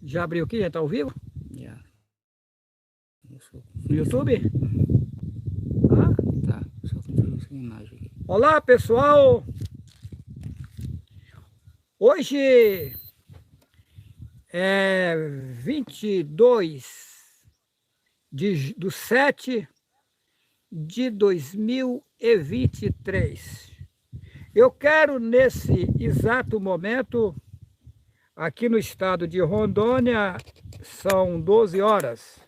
Já abriu aqui? Já está ao vivo? Já. No YouTube? Ah? Tá, só confirmo essa imagem aqui. Olá, pessoal! Hoje é 22/7/2023. Eu quero, nesse exato momento, aqui no estado de Rondônia, são 12 horas.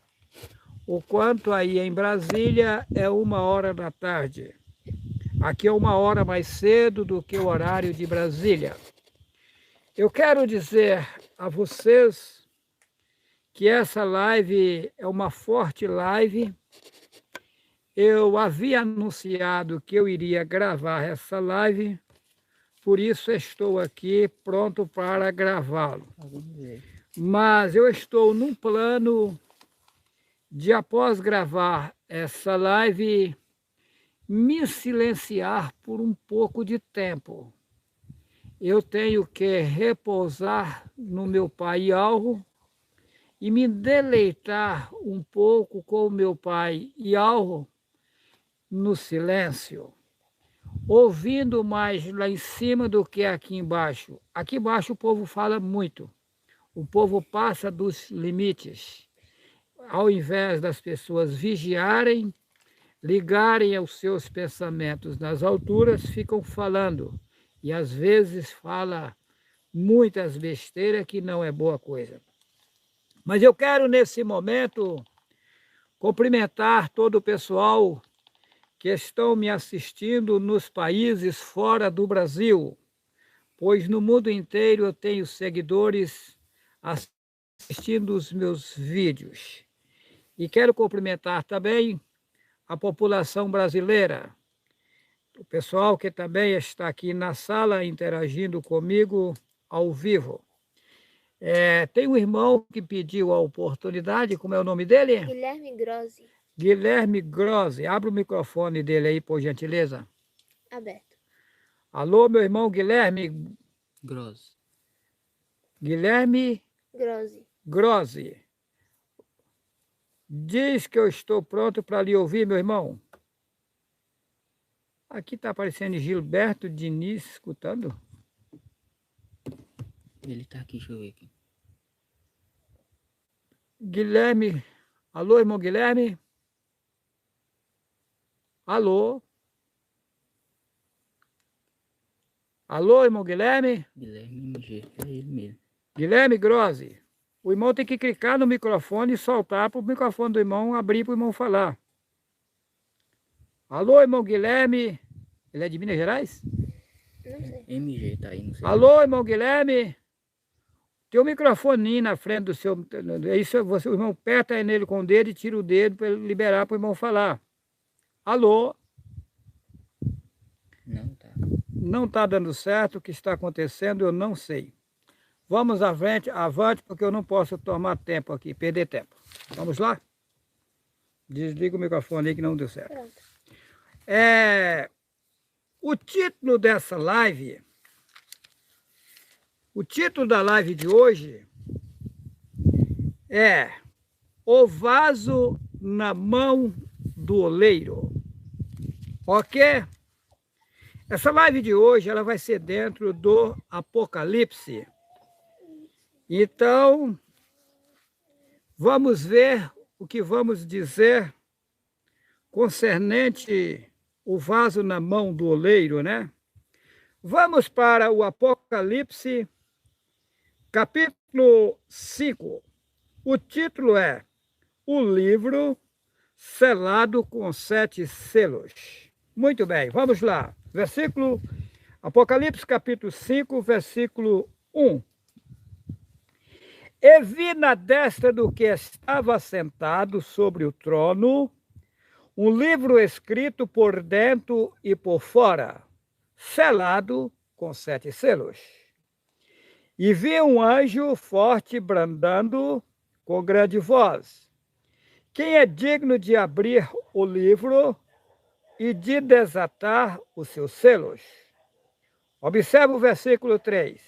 O quanto aí em Brasília é 1h da tarde. Aqui é 1h mais cedo do que o horário de Brasília. Eu quero dizer a vocês que essa live é uma forte live. Eu havia anunciado que eu iria gravar essa live, por isso estou aqui pronto para gravá-lo. Mas eu estou num plano de, após gravar essa live, me silenciar por um pouco de tempo. Eu tenho que repousar no meu pai Alro e me deleitar um pouco com o meu pai Alro no silêncio, ouvindo mais lá em cima do que aqui embaixo. Aqui embaixo o povo fala muito, o povo passa dos limites. Ao invés das pessoas vigiarem, ligarem aos seus pensamentos nas alturas, ficam falando. E às vezes fala muitas besteiras que não é boa coisa. Mas eu quero nesse momento cumprimentar todo o pessoal que estão me assistindo nos países fora do Brasil, pois no mundo inteiro eu tenho seguidores assistindo os meus vídeos. E quero cumprimentar também a população brasileira, o pessoal que também está aqui na sala interagindo comigo ao vivo. Tem um irmão que pediu a oportunidade, como é o nome dele? Guilherme Grossi. Guilherme Grossi. Abre o microfone dele aí, por gentileza. Aberto. Alô, meu irmão Guilherme Grossi. Guilherme Grossi. Grossi. Diz que eu estou pronto para lhe ouvir, meu irmão. Aqui está aparecendo Gilberto Diniz escutando. Ele tá aqui, deixa eu ver aqui. Guilherme. Alô, irmão Guilherme? Alô? Alô, irmão Guilherme? Guilherme MG, é ele mesmo. Guilherme Grossi. O irmão tem que clicar no microfone e soltar para o microfone do irmão abrir para o irmão falar. Alô, irmão Guilherme. Ele é de Minas Gerais? Não sei. MG tá aí, não sei. Alô, irmão Guilherme. Tem um microfoninho na frente do seu... Isso, o irmão aperta nele com o dedo e tira o dedo para ele liberar para o irmão falar. Alô? Não tá. Não está dando certo, o que está acontecendo eu não sei. Vamos avante, porque eu não posso tomar tempo aqui, perder tempo. Vamos lá? Desliga o microfone aí que não deu certo. Pronto. O título dessa live, o título da live de hoje é O Vaso na Mão do Oleiro. Ok? Essa live de hoje ela vai ser dentro do Apocalipse. Então, vamos ver o que vamos dizer concernente o vaso na mão do oleiro, né? Vamos para o Apocalipse, capítulo 5. O título é O Livro Selado com 7 Selos. Muito bem, vamos lá. Apocalipse, capítulo 5, versículo 1. E vi na destra do que estava sentado sobre o trono um livro escrito por dentro e por fora, selado com 7 selos. E vi um anjo forte bradando com grande voz: quem é digno de abrir o livro e de desatar os seus selos? Observe o versículo 3.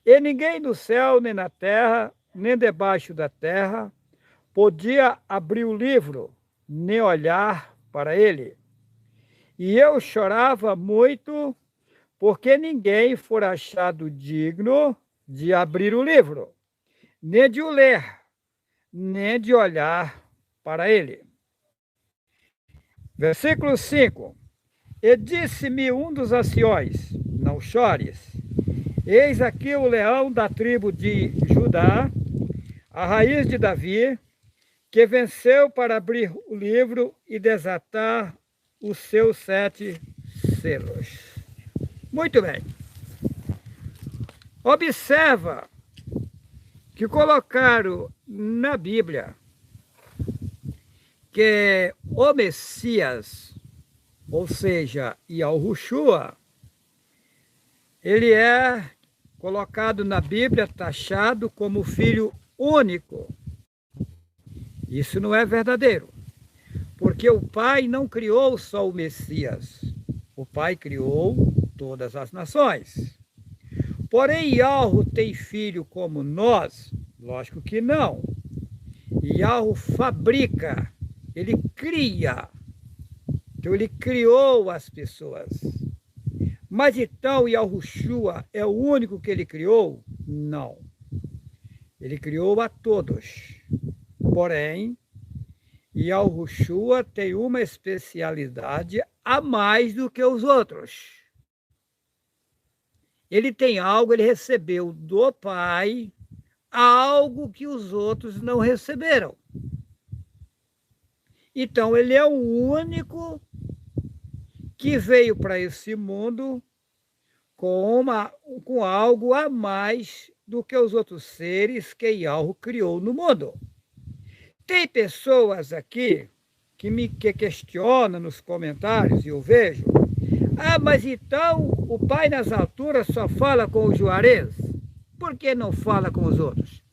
E ninguém no céu, nem na terra, nem debaixo da terra, podia abrir o livro, nem olhar para ele. E eu chorava muito, porque ninguém fora achado digno de abrir o livro, nem de o ler, nem de olhar para ele. Versículo 5. E disse-me um dos anciões: não chores. Eis aqui o leão da tribo de Judá, a raiz de Davi, que venceu para abrir o livro e desatar os seus 7 selos. Muito bem. Observa que colocaram na Bíblia que o Messias, ou seja, Yahushua, ele é colocado na Bíblia, taxado como filho único. Isso não é verdadeiro, porque o Pai não criou só o Messias, o Pai criou todas as nações. Porém, Yahweh tem filho como nós? Lógico que não. Yahweh fabrica, ele cria. Então, ele criou as pessoas. Mas então, Yahushua é o único que ele criou? Não. Ele criou a todos. Porém, Yahushua tem uma especialidade a mais do que os outros. Ele tem algo, ele recebeu do Pai, algo que os outros não receberam. Então, ele é o único que veio para esse mundo com algo a mais do que os outros seres que Yahweh criou no mundo. Tem pessoas aqui que questionam nos comentários, e eu vejo, mas então o Pai nas alturas só fala com os juarez? Por que não fala com os outros?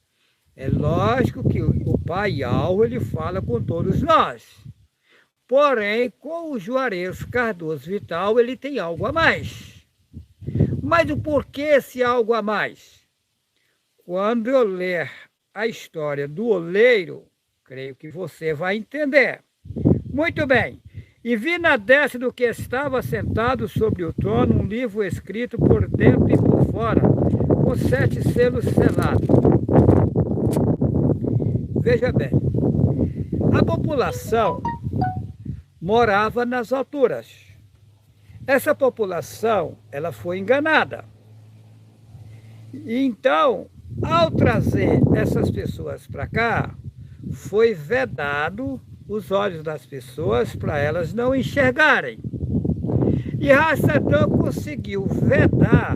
É lógico que o Pai Yahweh, ele fala com todos nós. Porém, com o Juarez Cardoso Vital, ele tem algo a mais. Mas o porquê esse algo a mais? Quando eu ler a história do oleiro, creio que você vai entender. Muito bem. E vi na destra do que estava sentado sobre o trono um livro escrito por dentro e por fora, com 7 selos selados. Veja bem, a população morava nas alturas. Essa população, ela foi enganada. E então, ao trazer essas pessoas para cá, foi vedado os olhos das pessoas para elas não enxergarem. E Hassadã conseguiu vedar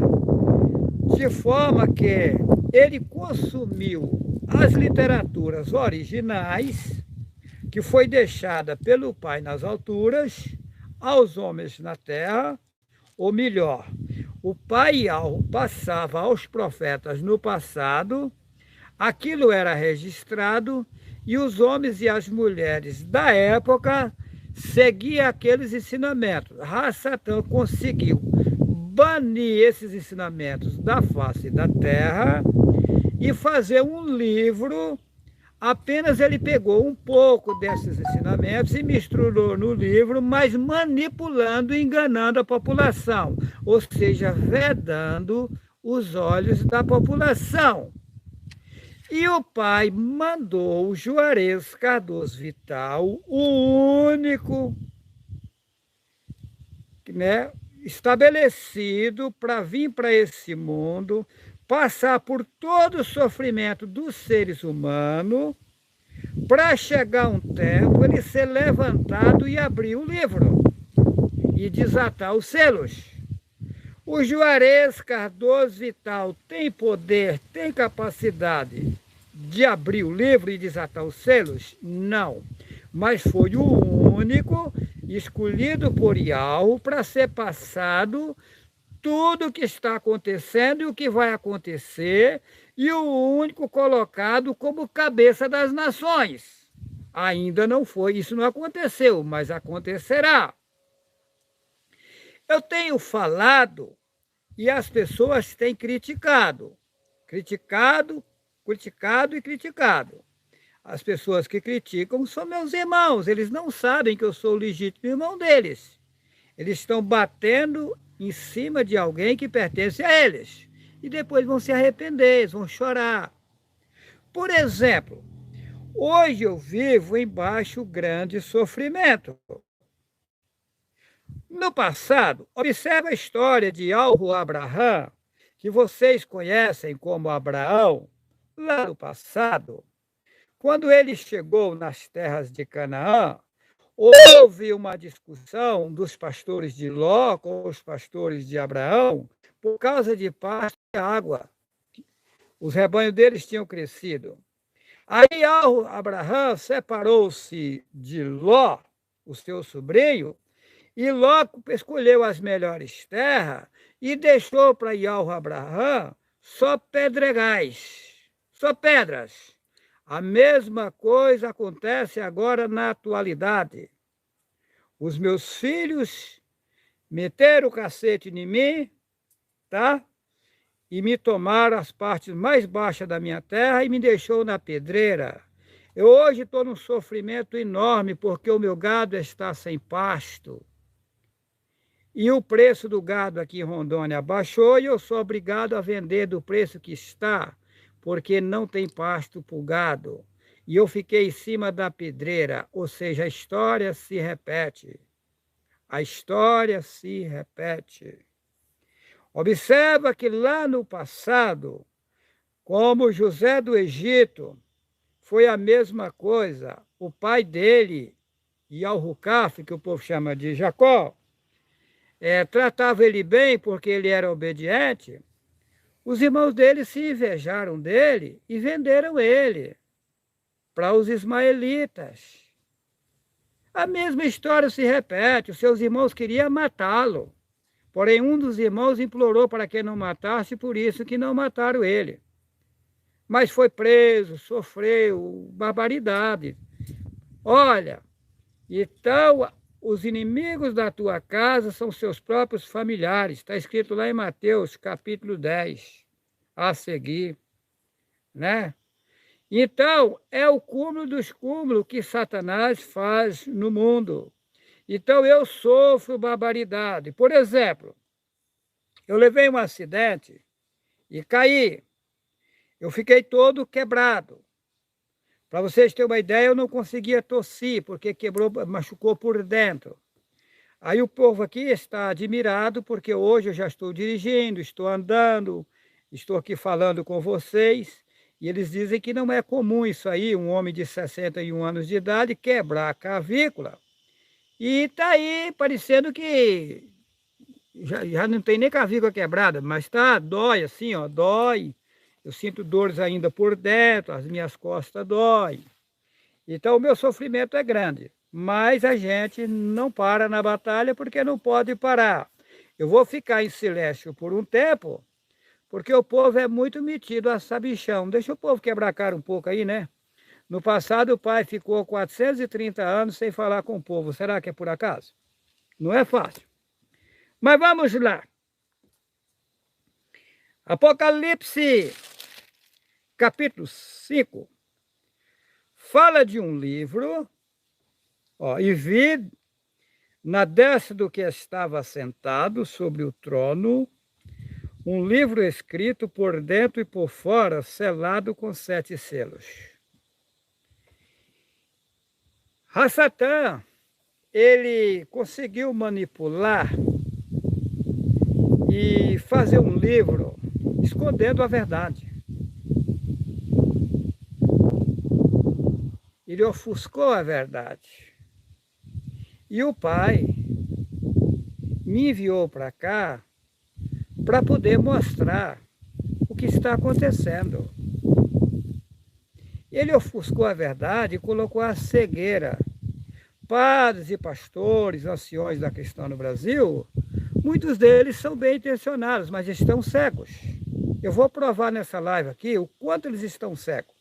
de forma que ele consumiu as literaturas originais, que foi deixada pelo Pai nas alturas, aos homens na terra, ou melhor, o Pai Yahweh passava aos profetas no passado, aquilo era registrado, e os homens e as mulheres da época seguiam aqueles ensinamentos. Hassadã conseguiu banir esses ensinamentos da face da terra e fazer um livro. Apenas ele pegou um pouco desses ensinamentos e misturou no livro, mas manipulando e enganando a população, ou seja, vedando os olhos da população. E o Pai mandou o Juarez Cardoso Vital, o único, né, estabelecido para vir para esse mundo, passar por todo o sofrimento dos seres humanos, para chegar um tempo ele ser levantado e abrir o livro e desatar os selos. O Juarez Cardoso Vital tem poder, tem capacidade de abrir o livro e desatar os selos? Não. Mas foi o único escolhido por Yahweh para ser passado tudo o que está acontecendo e o que vai acontecer, e o único colocado como cabeça das nações. Ainda não foi, isso não aconteceu, mas acontecerá. Eu tenho falado e as pessoas têm criticado criticado e criticado. As pessoas que criticam são meus irmãos, eles não sabem que eu sou o legítimo irmão deles. Eles estão batendo em cima de alguém que pertence a eles. E depois vão se arrepender, vão chorar. Por exemplo, hoje eu vivo embaixo grande sofrimento. No passado, observe a história de Abraham, que vocês conhecem como Abraão, lá no passado. Quando ele chegou nas terras de Canaã, houve uma discussão dos pastores de Ló com os pastores de Abraão por causa de pasto e água. Os rebanhos deles tinham crescido. Aí Abraão separou-se de Ló, o seu sobrinho, e Ló escolheu as melhores terras e deixou para Abraão só pedregais, só pedras. A mesma coisa acontece agora na atualidade. Os meus filhos meteram o cacete em mim, tá? E me tomaram as partes mais baixas da minha terra e me deixou na pedreira. Eu hoje estou num sofrimento enorme porque o meu gado está sem pasto. E o preço do gado aqui em Rondônia baixou e eu sou obrigado a vender do preço que está, porque não tem pasto para o gado. E eu fiquei em cima da pedreira, ou seja, a história se repete. A história se repete. Observa que lá no passado, como José do Egito, foi a mesma coisa. O pai dele, Ialrucaf, que o povo chama de Jacó, tratava ele bem porque ele era obediente. Os irmãos dele se invejaram dele e venderam ele para os ismaelitas. A mesma história se repete. Os seus irmãos queriam matá-lo. Porém, um dos irmãos implorou para que não matasse, por isso que não mataram ele. Mas foi preso, sofreu barbaridade. Olha, então os inimigos da tua casa são seus próprios familiares. Está escrito lá em Mateus, capítulo 10, a seguir, né? Então, é o cúmulo dos cúmulos que Satanás faz no mundo. Então, eu sofro barbaridade. Por exemplo, eu levei um acidente e caí. Eu fiquei todo quebrado. Para vocês terem uma ideia, eu não conseguia tossir, porque quebrou, machucou por dentro. Aí o povo aqui está admirado, porque hoje eu já estou dirigindo, estou andando, estou aqui falando com vocês, e eles dizem que não é comum isso aí, um homem de 61 anos de idade quebrar a clavícula. E está aí parecendo que já não tem nem clavícula quebrada, mas dói assim, ó, dói. Eu sinto dores ainda por dentro, as minhas costas doem. Então o meu sofrimento é grande, mas a gente não para na batalha porque não pode parar. Eu vou ficar em silêncio por um tempo, porque o povo é muito metido a sabichão. Deixa o povo quebrar a cara um pouco aí, né? No passado o pai ficou 430 anos sem falar com o povo. Será que é por acaso? Não é fácil. Mas vamos lá. Apocalipse, capítulo 5, fala de um livro, e vi na destra do que estava sentado sobre o trono, um livro escrito por dentro e por fora, selado com 7 selos. Satã, ele conseguiu manipular e fazer um livro escondendo a verdade. Ele ofuscou a verdade. E o Pai me enviou para cá para poder mostrar o que está acontecendo. Ele ofuscou a verdade e colocou a cegueira. Padres e pastores, anciões da questão no Brasil, muitos deles são bem intencionados, mas estão cegos. Eu vou provar nessa live aqui o quanto eles estão cegos.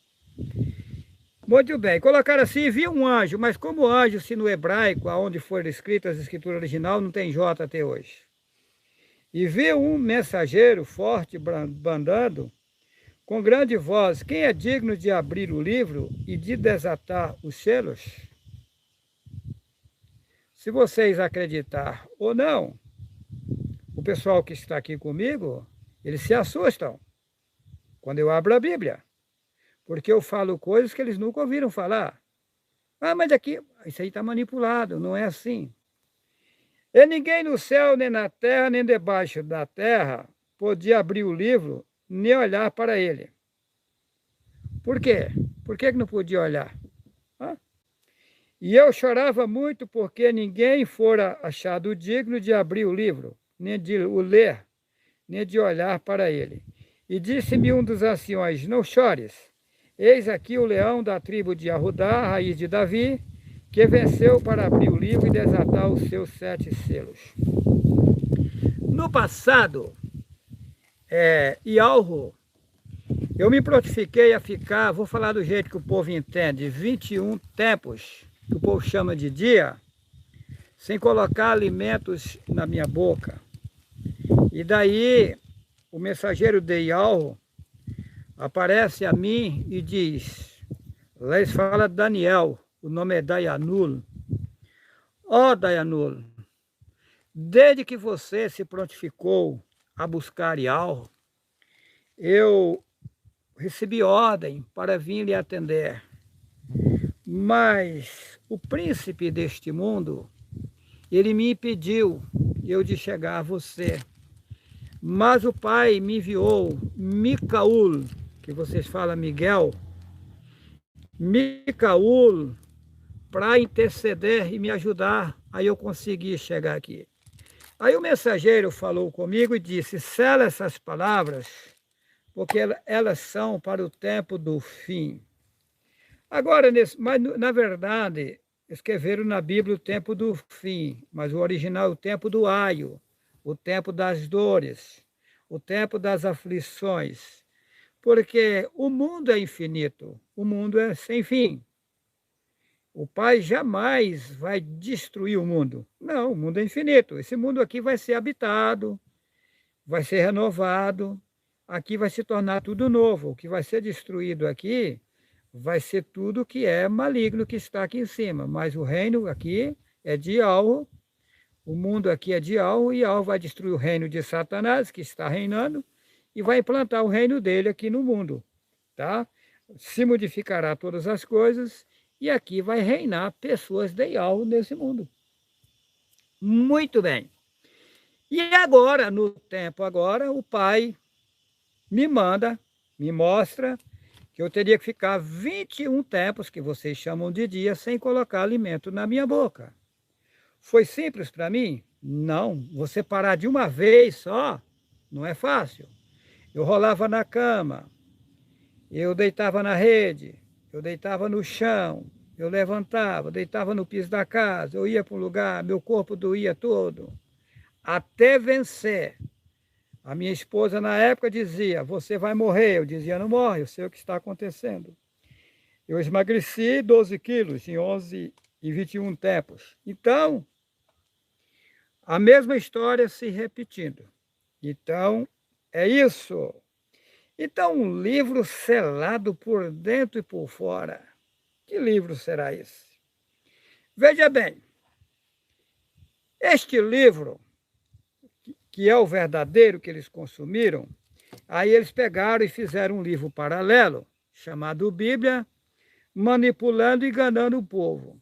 Muito bem, colocaram assim, vi um anjo, mas como anjo, se no hebraico, onde foram escritas as escrituras original, não tem J até hoje. E vi um mensageiro forte, bandando, com grande voz: quem é digno de abrir o livro e de desatar os selos? Se vocês acreditar ou não, o pessoal que está aqui comigo, eles se assustam quando eu abro a Bíblia, porque eu falo coisas que eles nunca ouviram falar. Ah, mas aqui, isso aí está manipulado, não é assim. E ninguém no céu, nem na terra, nem debaixo da terra podia abrir o livro, nem olhar para ele. Por quê? Por que não podia olhar? Hã? E eu chorava muito porque ninguém fora achado digno de abrir o livro, nem de o ler, nem de olhar para ele. E disse-me um dos anciões: não chores, eis aqui o leão da tribo de Arudá, raiz de Davi, que venceu para abrir o livro e desatar os seus 7 selos. No passado, Ialro, eu me prontifiquei a ficar, vou falar do jeito que o povo entende, 21 tempos, que o povo chama de dia, sem colocar alimentos na minha boca. E daí, o mensageiro de Ialro aparece a mim e diz, lá eles falam Daniel, o nome é Dayanul. Ó Dayanul, desde que você se prontificou a buscar Ialro, eu recebi ordem para vir lhe atender. Mas o príncipe deste mundo, ele me impediu eu de chegar a você. Mas o Pai me enviou Micaul, que vocês falam Miguel, Micaul, para interceder e me ajudar, aí eu consegui chegar aqui. Aí o mensageiro falou comigo e disse, sela essas palavras, porque elas são para o tempo do fim. Agora, mas na verdade, escreveram na Bíblia o tempo do fim, mas o original é o tempo do aio, o tempo das dores, o tempo das aflições, porque o mundo é infinito, o mundo é sem fim. O Pai jamais vai destruir o mundo. Não, o mundo é infinito. Esse mundo aqui vai ser habitado, vai ser renovado, aqui vai se tornar tudo novo. O que vai ser destruído aqui vai ser tudo que é maligno que está aqui em cima. Mas o reino aqui é de Alvo, o mundo aqui é de Alvo, e Alvo vai destruir o reino de Satanás, que está reinando, e vai implantar o reino dele aqui no mundo. Tá? Se modificará todas as coisas, e aqui vai reinar pessoas de Alvo nesse mundo. Muito bem. E agora, no tempo agora, o Pai me manda, me mostra que eu teria que ficar 21 tempos, que vocês chamam de dia, sem colocar alimento na minha boca. Foi simples para mim? Não. Você parar de uma vez só, não é fácil. Eu rolava na cama, eu deitava na rede, eu deitava no chão, eu levantava, deitava no piso da casa, eu ia para um lugar, meu corpo doía todo, até vencer. A minha esposa, na época, dizia, você vai morrer. Eu dizia, não morre, eu sei o que está acontecendo. Eu emagreci 12 quilos em 11 e 21 tempos. Então, a mesma história se repetindo. Então, é isso. Então, um livro selado por dentro e por fora. Que livro será esse? Veja bem, este livro, que é o verdadeiro que eles consumiram, aí eles pegaram e fizeram um livro paralelo, chamado Bíblia, manipulando e enganando o povo.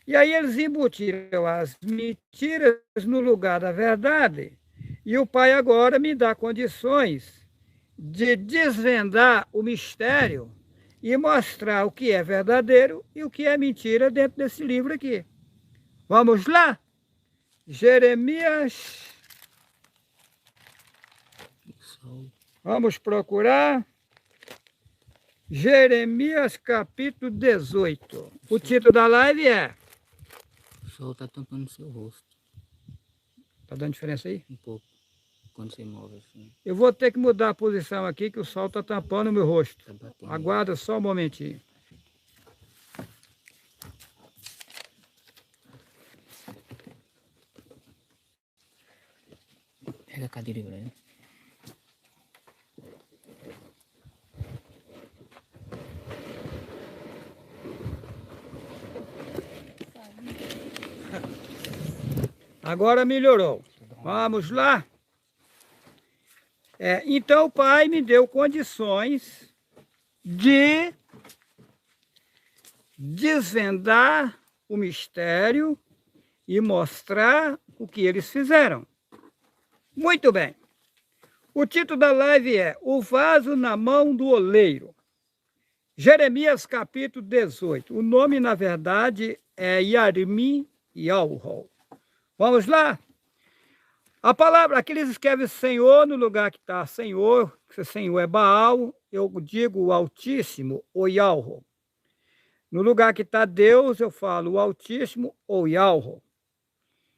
E aí eles embutiram as mentiras no lugar da verdade, e o Pai agora me dá condições de desvendar o mistério e mostrar o que é verdadeiro e o que é mentira dentro desse livro aqui. Vamos lá? Jeremias. Vamos procurar Jeremias capítulo 18. O título da live é... O sol está tampando o seu rosto. Está dando diferença aí? Um pouco. Quando você move assim. Eu vou ter que mudar a posição aqui, que o sol está tampando o meu rosto. Tá batendo. Aguarda só um momentinho. Pega a cadeira aí, velho. Agora melhorou. Vamos lá. Então o pai me deu condições de desvendar o mistério e mostrar o que eles fizeram. Muito bem. O título da live é O Vaso na Mão do Oleiro. Jeremias capítulo 18. O nome, na verdade, é Yarmi-Yahweh. Vamos lá? A palavra, aqui eles escrevem Senhor no lugar que está Senhor, que Senhor é Baal, eu digo o Altíssimo, ou Yahweh. No lugar que está Deus, eu falo o Altíssimo, ou Yahweh.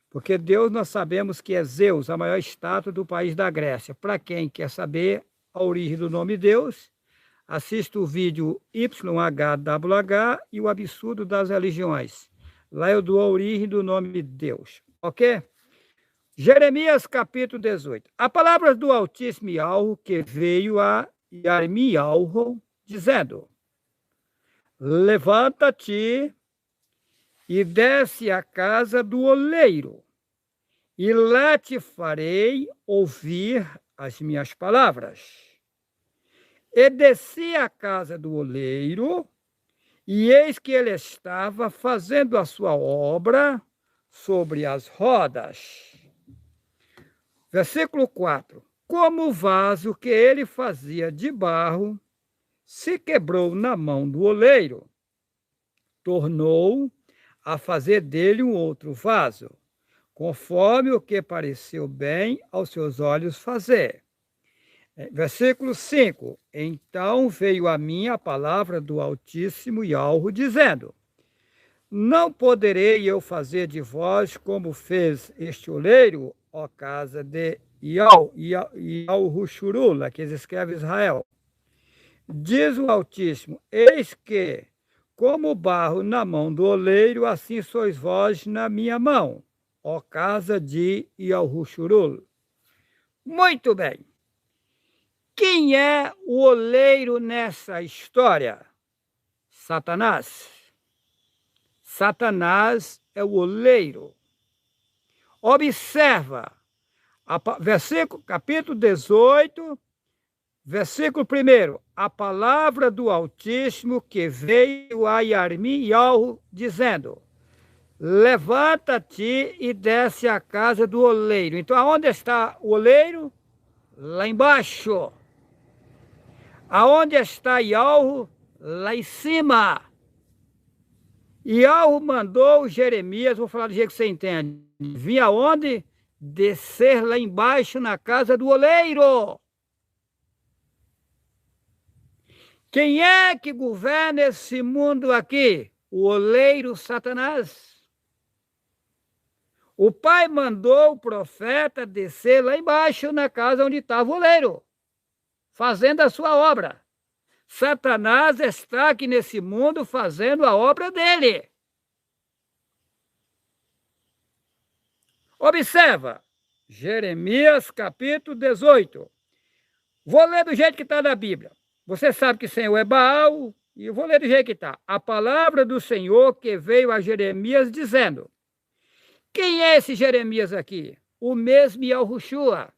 Porque Deus nós sabemos que é Zeus, a maior estátua do país da Grécia. Para quem quer saber a origem do nome Deus, assista o vídeo YHWH e o Absurdo das Religiões. Lá eu dou a origem do nome Deus, ok? Jeremias capítulo 18. A palavra do Altíssimo Yahweh que veio a Yarmi-Yahweh, dizendo: levanta-te e desce à casa do oleiro, e lá te farei ouvir as minhas palavras. E desci à casa do oleiro, e eis que ele estava fazendo a sua obra sobre as rodas. Versículo 4. Como o vaso que ele fazia de barro se quebrou na mão do oleiro, tornou a fazer dele um outro vaso, conforme o que pareceu bem aos seus olhos fazer. Versículo 5. Então veio a mim a palavra do Altíssimo Yahweh, dizendo: não poderei eu fazer de vós como fez este oleiro, ó casa de Yahushurula, que escreve Israel. Diz o Altíssimo: eis que, como barro na mão do oleiro, assim sois vós na minha mão, ó casa de Yahushurula. Muito bem. Quem é o oleiro nessa história? Satanás. Satanás é o oleiro. Observa, versículo, capítulo 18, versículo 1. A palavra do Altíssimo que veio a Yarmi-Yahweh, dizendo: levanta-te e desce à casa do oleiro. Então, aonde está o oleiro? Lá embaixo. Aonde está Yahweh? Lá em cima. Yahweh mandou Jeremias, vou falar do jeito que você entende, vir aonde? Descer lá embaixo na casa do oleiro. Quem é que governa esse mundo aqui? O oleiro Satanás. O pai mandou o profeta descer lá embaixo na casa onde estava o oleiro, fazendo a sua obra. Satanás está aqui nesse mundo fazendo a obra dele. Observa, Jeremias capítulo 18. Vou ler do jeito que está na Bíblia. Você sabe que Senhor é Baal, e eu vou ler do jeito que está. A palavra do Senhor que veio a Jeremias dizendo: quem é esse Jeremias aqui? O mesmo Yahushua.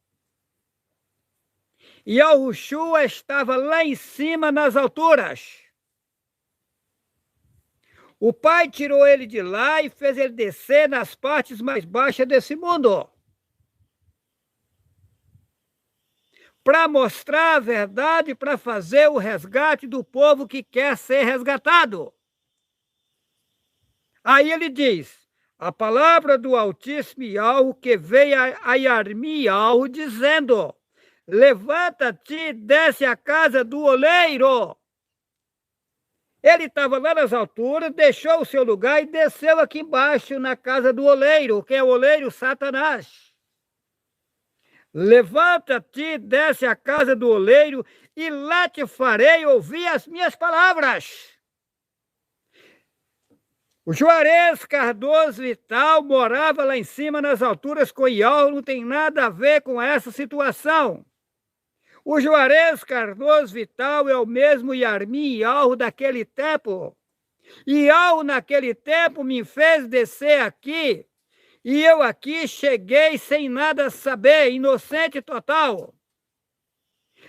Yahushua estava lá em cima nas alturas. O pai tirou ele de lá e fez ele descer nas partes mais baixas desse mundo, para mostrar a verdade, para fazer o resgate do povo que quer ser resgatado. Aí ele diz: a palavra do Altíssimo Yahweh que veio a Yarmi-Yahweh, dizendo: levanta-te e desce à casa do oleiro. Ele estava lá nas alturas, deixou o seu lugar e desceu aqui embaixo na casa do oleiro, que é o oleiro Satanás. Levanta-te, desce à casa do oleiro, e lá te farei ouvir as minhas palavras. O Juarez Cardoso Vital morava lá em cima nas alturas com Yahweh, não tem nada a ver com essa situação. O Juarez Cardoso Vital é o mesmo Yarmi-Yahweh daquele tempo. E Yahweh naquele tempo me fez descer aqui E eu aqui cheguei sem nada saber, inocente total.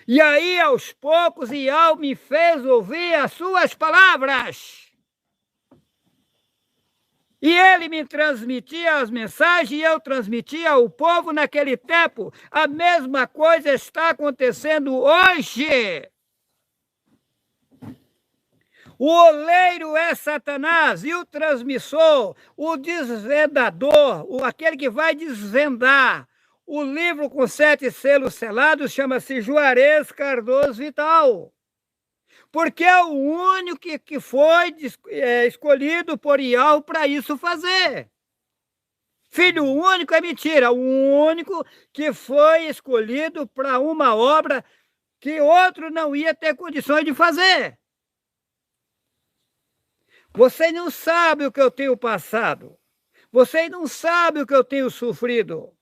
E aí, aos poucos, Iau me fez ouvir as suas palavras. E ele me transmitia as mensagens e eu transmitia ao povo naquele tempo. A mesma coisa está acontecendo hoje. O oleiro é Satanás e o transmissor, o desvendador, aquele que vai desvendar. O livro com 7 selos selados chama-se Juarez Cardoso Vital. Porque é o único que foi escolhido por Iau para isso fazer. Filho único é mentira, o único que foi escolhido para uma obra que outro não ia ter condições de fazer. Você não sabe o que eu tenho passado. Você não sabe o que eu tenho sofrido.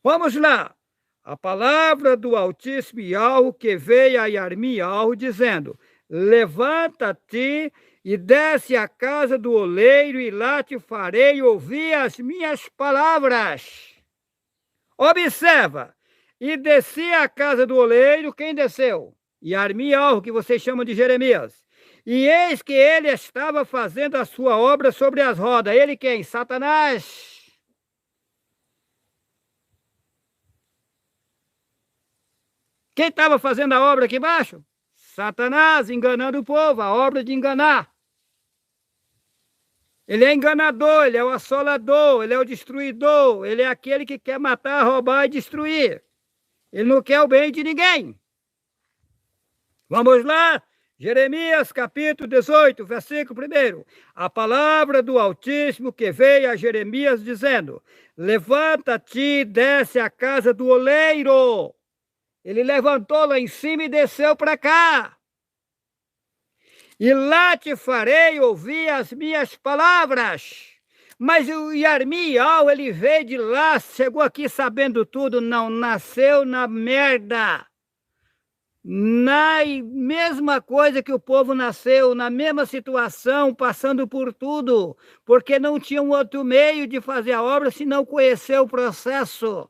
Vamos lá. A palavra do Altíssimo Iau que veio a Yarmiel dizendo: levanta-te e desce à casa do oleiro e lá te farei ouvir as minhas palavras. Observa, e desci à casa do oleiro, quem desceu? Yarmiel, que vocês chamam de Jeremias. E eis que ele estava fazendo a sua obra sobre as rodas. Ele quem? Satanás. Quem estava fazendo a obra aqui embaixo? Satanás, enganando o povo, a obra de enganar. Ele é enganador, ele é o assolador, ele é o destruidor, ele é aquele que quer matar, roubar e destruir. Ele não quer o bem de ninguém. Vamos lá, Jeremias capítulo 18, versículo 1. A palavra do Altíssimo que veio a Jeremias dizendo: levanta-te, desce à casa do oleiro. Ele levantou lá em cima e desceu para cá. E lá te farei ouvir as minhas palavras. Mas o Yarmiel, ele veio de lá, chegou aqui sabendo tudo, não, nasceu na merda. Na mesma coisa que o povo nasceu, na mesma situação, passando por tudo, porque não tinha um outro meio de fazer a obra se não conhecer o processo.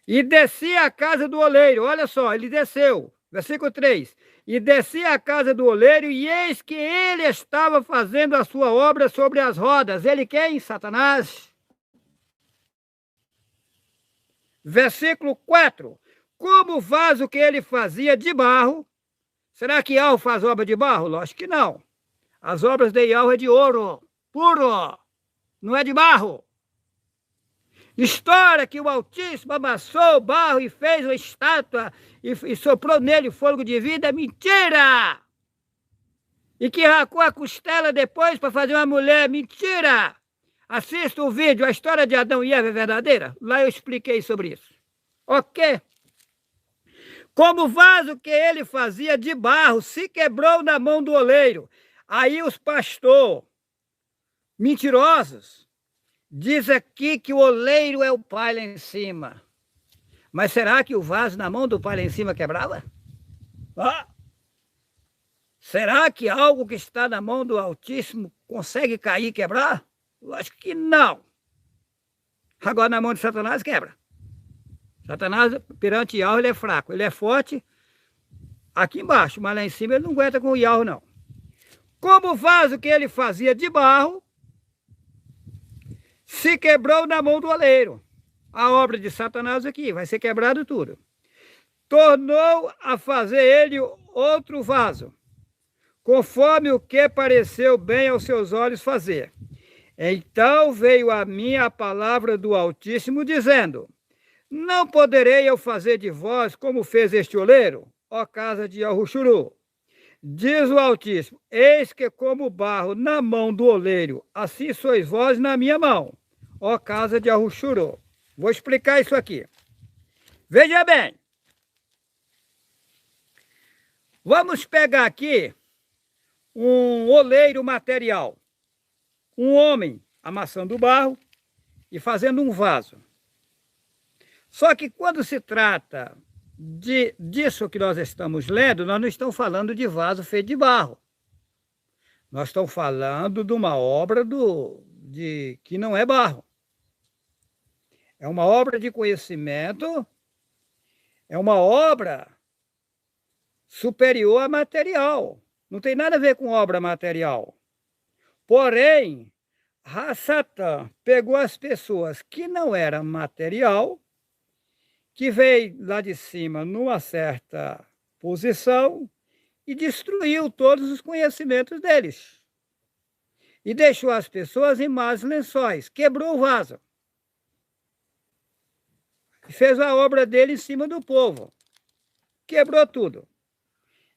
E descia à casa do oleiro, olha só, ele desceu, versículo 3. E descia à casa do oleiro, e eis que ele estava fazendo a sua obra sobre as rodas. Ele quem? Satanás. Versículo 4. Como faz o que ele fazia de barro? Será que Iau faz obra de barro? Lógico que não. As obras de Iau é de ouro, puro, não é de barro. História que o Altíssimo amassou o barro e fez uma estátua e soprou nele fogo de vida, é mentira! E que arrancou a costela depois para fazer uma mulher, mentira! Assista o vídeo, a história de Adão e Eva é verdadeira? Lá eu expliquei sobre isso. Ok? Como vaso que ele fazia de barro, se quebrou na mão do oleiro. Aí os pastores mentirosos diz aqui que o oleiro é o pai lá em cima. Mas será que o vaso na mão do pai lá em cima quebrava? Ah! Será que algo que está na mão do Altíssimo consegue cair e quebrar? Eu acho que não. Agora na mão de Satanás quebra. Satanás, perante Iau, ele é fraco. Ele é forte aqui embaixo, mas lá em cima ele não aguenta com o Iau, não. Como o vaso que ele fazia de barro, se quebrou na mão do oleiro. A obra de Satanás aqui, vai ser quebrado tudo. Tornou a fazer ele outro vaso, conforme o que pareceu bem aos seus olhos fazer. Então veio a mim a palavra do Altíssimo, dizendo: não poderei eu fazer de vós como fez este oleiro, ó casa de Yahushuru. Diz o Altíssimo: eis que como barro na mão do oleiro, assim sois vós na minha mão, ó casa de Yahushuru. Vou explicar isso aqui. Veja bem. Vamos pegar aqui um oleiro material. Um homem amassando barro e fazendo um vaso. Só que quando se trata disso que nós estamos lendo, nós não estamos falando de vaso feito de barro. Nós estamos falando de uma obra que não é barro. É uma obra de conhecimento, é uma obra superior a material. Não tem nada a ver com obra material. Porém, Hasatan pegou as pessoas que não eram material, que veio lá de cima numa certa posição e destruiu todos os conhecimentos deles. E deixou as pessoas em más lençóis, quebrou o vaso. E fez a obra dele em cima do povo. Quebrou tudo.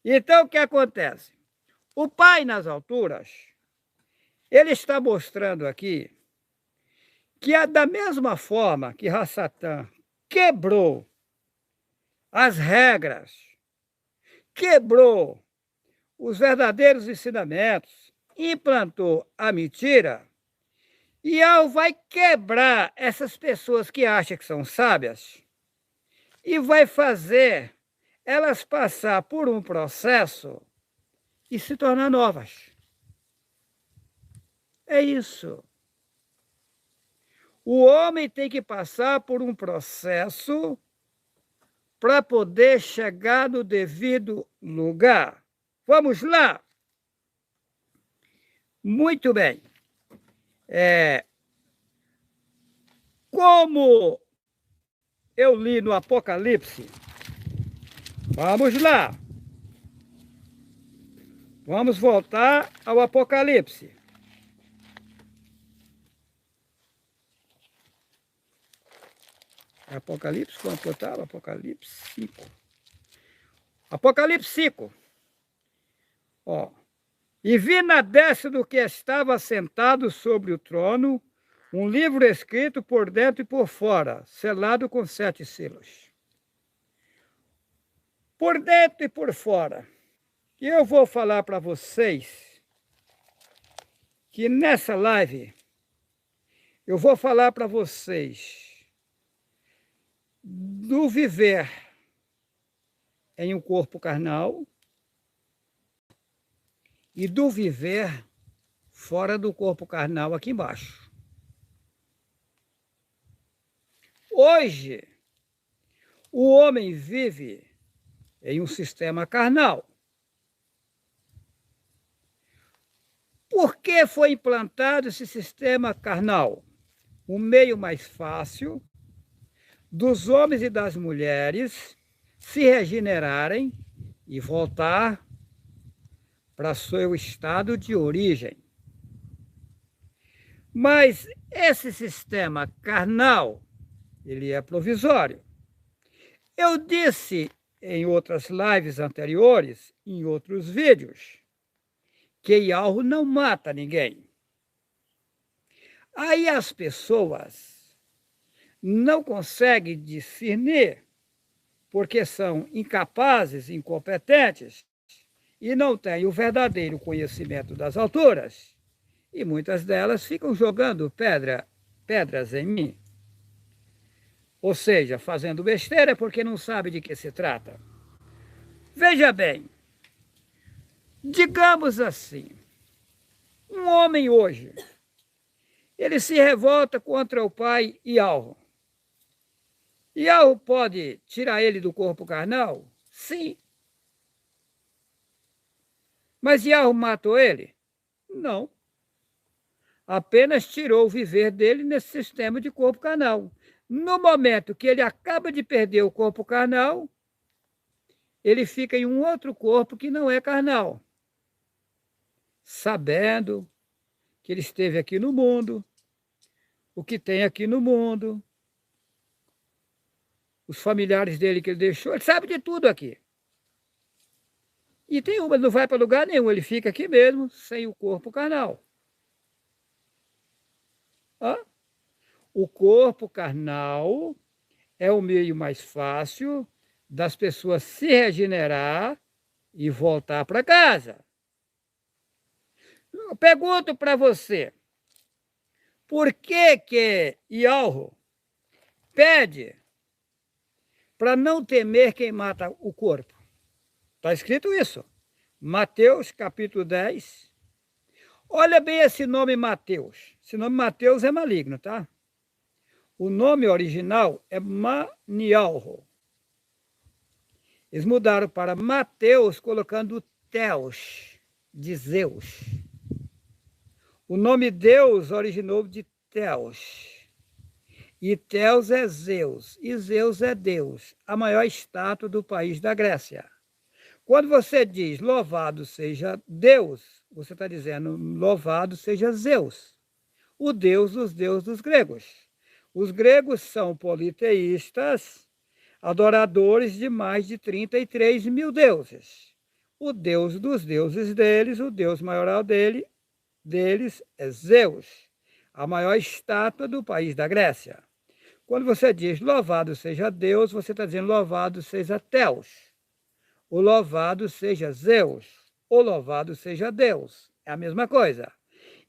Então, o que acontece? O Pai nas alturas, ele está mostrando aqui que da mesma forma que Hasatan quebrou as regras, quebrou os verdadeiros ensinamentos, implantou a mentira, e ao vai quebrar essas pessoas que acham que são sábias e vai fazer elas passar por um processo e se tornar novas. É isso. O homem tem que passar por um processo para poder chegar no devido lugar. Vamos lá? Muito bem. Como eu li no Apocalipse, vamos lá. Vamos voltar ao Apocalipse. Apocalipse, quanto eu estava? Apocalipse 5. Apocalipse 5. Ó. E vi na destra do que estava sentado sobre o trono um livro escrito por dentro e por fora, selado com 7 selos. Por dentro e por fora. E eu vou falar para vocês que nessa live eu vou falar para vocês do viver em um corpo carnal e do viver fora do corpo carnal aqui embaixo. Hoje, o homem vive em um sistema carnal. Por que foi implantado esse sistema carnal? O meio mais fácil dos homens e das mulheres se regenerarem e voltar para seu estado de origem. Mas esse sistema carnal, ele é provisório. Eu disse em outras lives anteriores, em outros vídeos, que Yahweh não mata ninguém. Aí as pessoas não conseguem discernir, porque são incapazes, incompetentes, e não têm o verdadeiro conhecimento das alturas, e muitas delas ficam jogando pedras em mim. Ou seja, fazendo besteira porque não sabe de que se trata. Veja bem, digamos assim, um homem hoje, ele se revolta contra o pai Yahweh. Yahweh pode tirar ele do corpo carnal? Sim. Mas Yahweh matou ele? Não. Apenas tirou o viver dele nesse sistema de corpo carnal. No momento que ele acaba de perder o corpo carnal, ele fica em um outro corpo que não é carnal, sabendo que ele esteve aqui no mundo, o que tem aqui no mundo, os familiares dele que ele deixou, ele sabe de tudo aqui. E tem uma, ele não vai para lugar nenhum, ele fica aqui mesmo, sem o corpo carnal. O corpo carnal é o meio mais fácil das pessoas se regenerar e voltar para casa. Eu pergunto para você, por que Yahweh pede para não temer quem mata o corpo? Está escrito isso. Mateus capítulo 10, Olha bem esse nome Mateus. Esse nome Mateus é maligno, tá? O nome original é Manialro. Eles mudaram para Mateus, colocando Theos, de Zeus. O nome Deus originou de Theos. E Theos é Zeus. E Zeus é Deus, a maior estátua do país da Grécia. Quando você diz louvado seja Deus, você está dizendo louvado seja Zeus, o Deus dos deuses dos gregos. Os gregos são politeístas, adoradores de mais de 33 mil deuses. O Deus dos deuses deles, o Deus maioral deles é Zeus, a maior estátua do país da Grécia. Quando você diz louvado seja Deus, você está dizendo louvado seja Theos. O louvado seja Zeus, o louvado seja Deus. É a mesma coisa.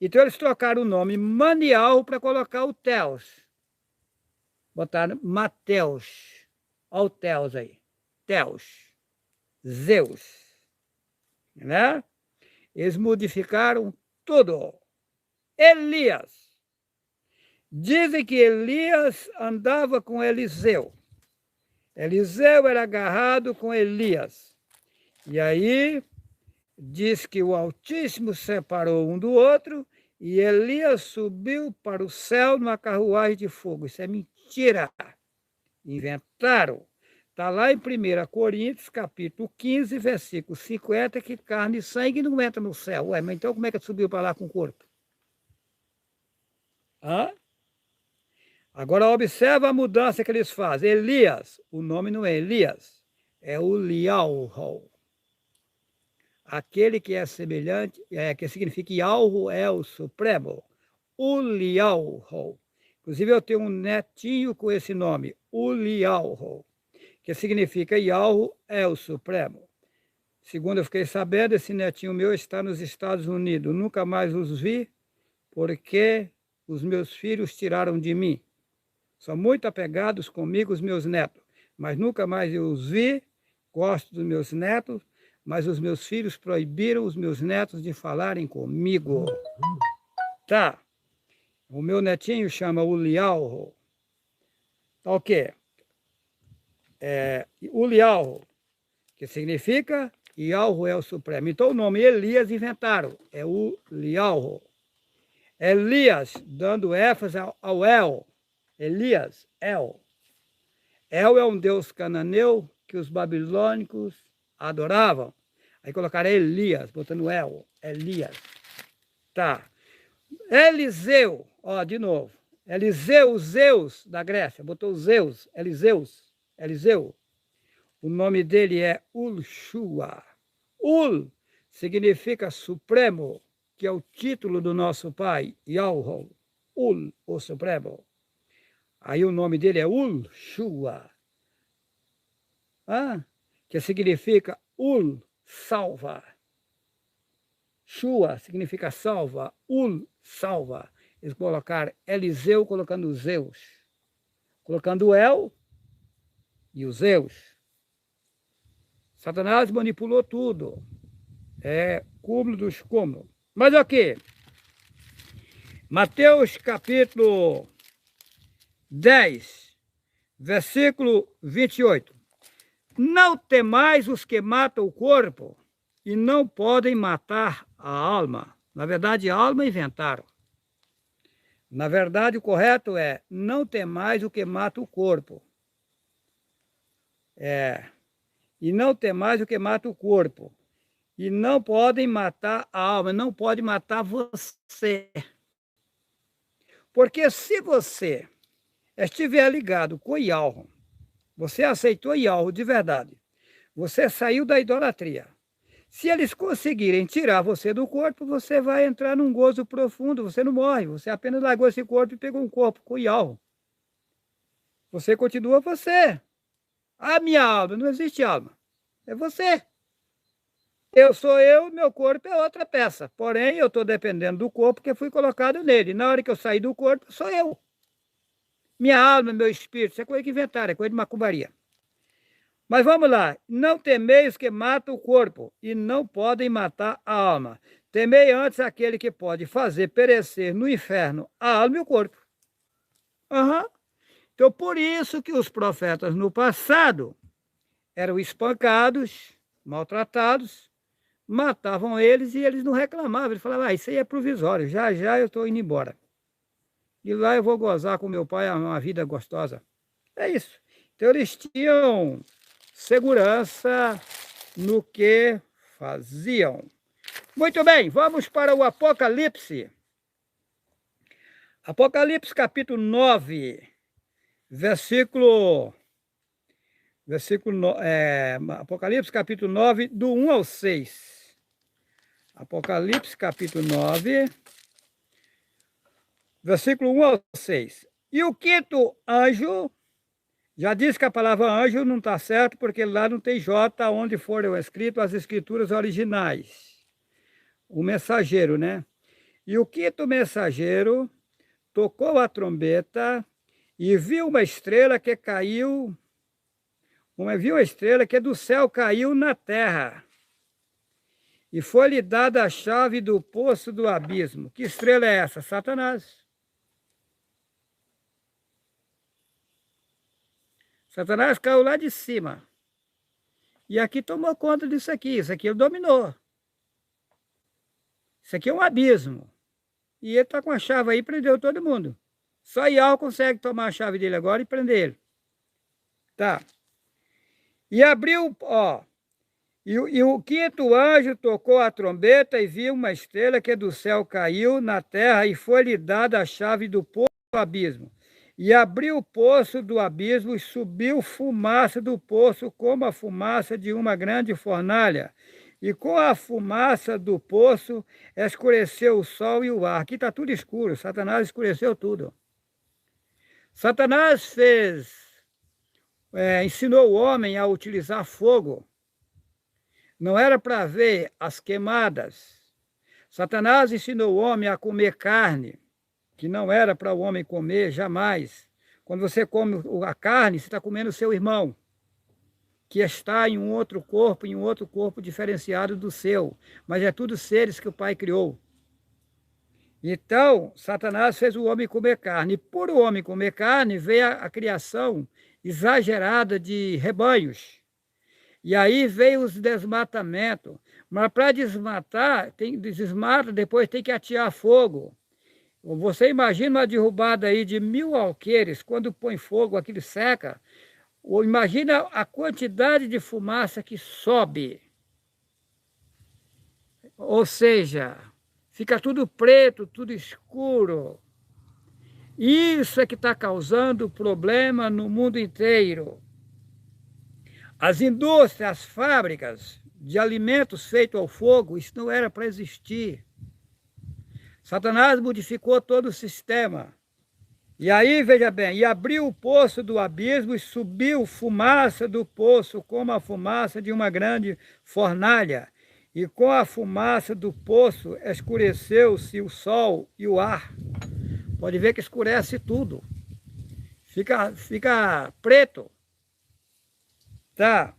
Então eles trocaram o nome Manial para colocar o Theos. Botaram Mateus. Olha o Theos aí. Theos. Zeus. Né? Eles modificaram tudo. Elias. Dizem que Elias andava com Eliseu. Eliseu era agarrado com Elias. E aí diz que o Altíssimo separou um do outro e Elias subiu para o céu numa carruagem de fogo. Isso é mentira. Inventaram. Está lá em 1 Coríntios, capítulo 15, versículo 50, que carne e sangue não entra no céu. Ué, mas então como é que subiu para lá com o corpo? Hã? Agora observa a mudança que eles fazem. Elias, o nome não é Elias, é o Lialho. Aquele que é semelhante, que significa Yalho é o Supremo. O Lialho. Inclusive eu tenho um netinho com esse nome, o Lialho, que significa Yalho é o Supremo. Segundo eu fiquei sabendo, esse netinho meu está nos Estados Unidos. Nunca mais os vi, porque os meus filhos tiraram de mim. São muito apegados comigo os meus netos, mas nunca mais eu os vi. Gosto dos meus netos, mas os meus filhos proibiram os meus netos de falarem comigo. Tá. O meu netinho chama Ulialho. Tá o quê? Ulialho, que significa Yalho é o Supremo. Então o nome Elias inventaram. É Ulialho. Elias, dando ênfase ao El. Elias, El. El é um deus cananeu que os babilônicos adoravam. Aí colocaram Elias, botando El, Elias. Tá. Eliseu, ó, de novo. Eliseu, Zeus da Grécia, botou Zeus, Eliseu. O nome dele é Ulshua. Ul significa supremo, que é o título do nosso pai, Yahweh. Ul, o supremo. Aí o nome dele é Ulshua, que significa Ul, salva. Shua significa salva, Ul, salva. Eles colocaram Eliseu colocando Zeus, colocando o El e os Zeus. Satanás manipulou tudo. É cúmulo dos cúmulos. Mas aqui, Mateus capítulo 10, versículo 28. Não temais os que matam o corpo e não podem matar a alma. Na verdade, a alma inventaram. Na verdade, o correto é não temais o que mata o corpo. E não temais o que mata o corpo. E não podem matar a alma, não pode matar você. Porque se você estiver ligado com Yahweh, você aceitou Yahweh de verdade, você saiu da idolatria. Se eles conseguirem tirar você do corpo, você vai entrar num gozo profundo, você não morre, você apenas largou esse corpo e pegou um corpo com Yahweh. Você continua você. A minha alma, não existe alma, é você. Eu sou eu, meu corpo é outra peça. Porém, eu estou dependendo do corpo que fui colocado nele. Na hora que eu sair do corpo, sou eu. Minha alma, meu espírito, isso é coisa que inventaram, é coisa de macumbaria. Mas vamos lá. Não temeis que matam o corpo e não podem matar a alma. temei antes aquele que pode fazer perecer no inferno a alma e o corpo. Aham. Então, por isso que os profetas no passado eram espancados, maltratados, matavam eles e eles não reclamavam. Eles falavam, isso aí é provisório, já já eu estou indo embora. E lá eu vou gozar com meu pai uma vida gostosa. É isso. Então, eles tinham segurança no que faziam. Muito bem, vamos para o Apocalipse. Apocalipse capítulo 9, Apocalipse capítulo 9, do 1 ao 6. Apocalipse capítulo 9, versículo 1 ao 6. E o quinto anjo, já disse que a palavra anjo não está certo, porque lá não tem J onde foram escritas as escrituras originais. O mensageiro, né? E o quinto mensageiro tocou a trombeta e viu uma estrela que caiu, viu uma estrela que do céu caiu na terra. E foi-lhe dada a chave do poço do abismo. Que estrela é essa? Satanás. Satanás caiu lá de cima. E aqui tomou conta disso aqui. Isso aqui ele dominou. Isso aqui é um abismo. E ele está com a chave aí e prendeu todo mundo. Só Iau consegue tomar a chave dele agora e prender ele. Tá. E abriu, ó. E o quinto anjo tocou a trombeta e viu uma estrela que do céu caiu na terra e foi-lhe dada a chave do poço do abismo. E abriu o poço do abismo e subiu fumaça do poço como a fumaça de uma grande fornalha. E com a fumaça do poço escureceu o sol e o ar. Aqui está tudo escuro, Satanás escureceu tudo. Satanás ensinou o homem a utilizar fogo. Não era para ver as queimadas. Satanás ensinou o homem a comer carne, que não era para o homem comer jamais. Quando você come a carne, você está comendo o seu irmão, que está em um outro corpo diferenciado do seu. Mas é tudo seres que o Pai criou. Então, Satanás fez o homem comer carne. E por o homem comer carne, veio a criação exagerada de rebanhos. E aí veio os desmatamentos. Mas para desmatar, desmata, depois tem que atear fogo. Você imagina uma derrubada aí de 1000 alqueires, quando põe fogo, aquilo seca. Ou imagina a quantidade de fumaça que sobe. Ou seja, fica tudo preto, tudo escuro. Isso é que está causando problema no mundo inteiro. As indústrias, as fábricas de alimentos feitos ao fogo, isso não era para existir. Satanás modificou todo o sistema. E aí, veja bem, e abriu o poço do abismo e subiu fumaça do poço como a fumaça de uma grande fornalha. E com a fumaça do poço escureceu-se o sol e o ar. Pode ver que escurece tudo. Fica preto. Tá.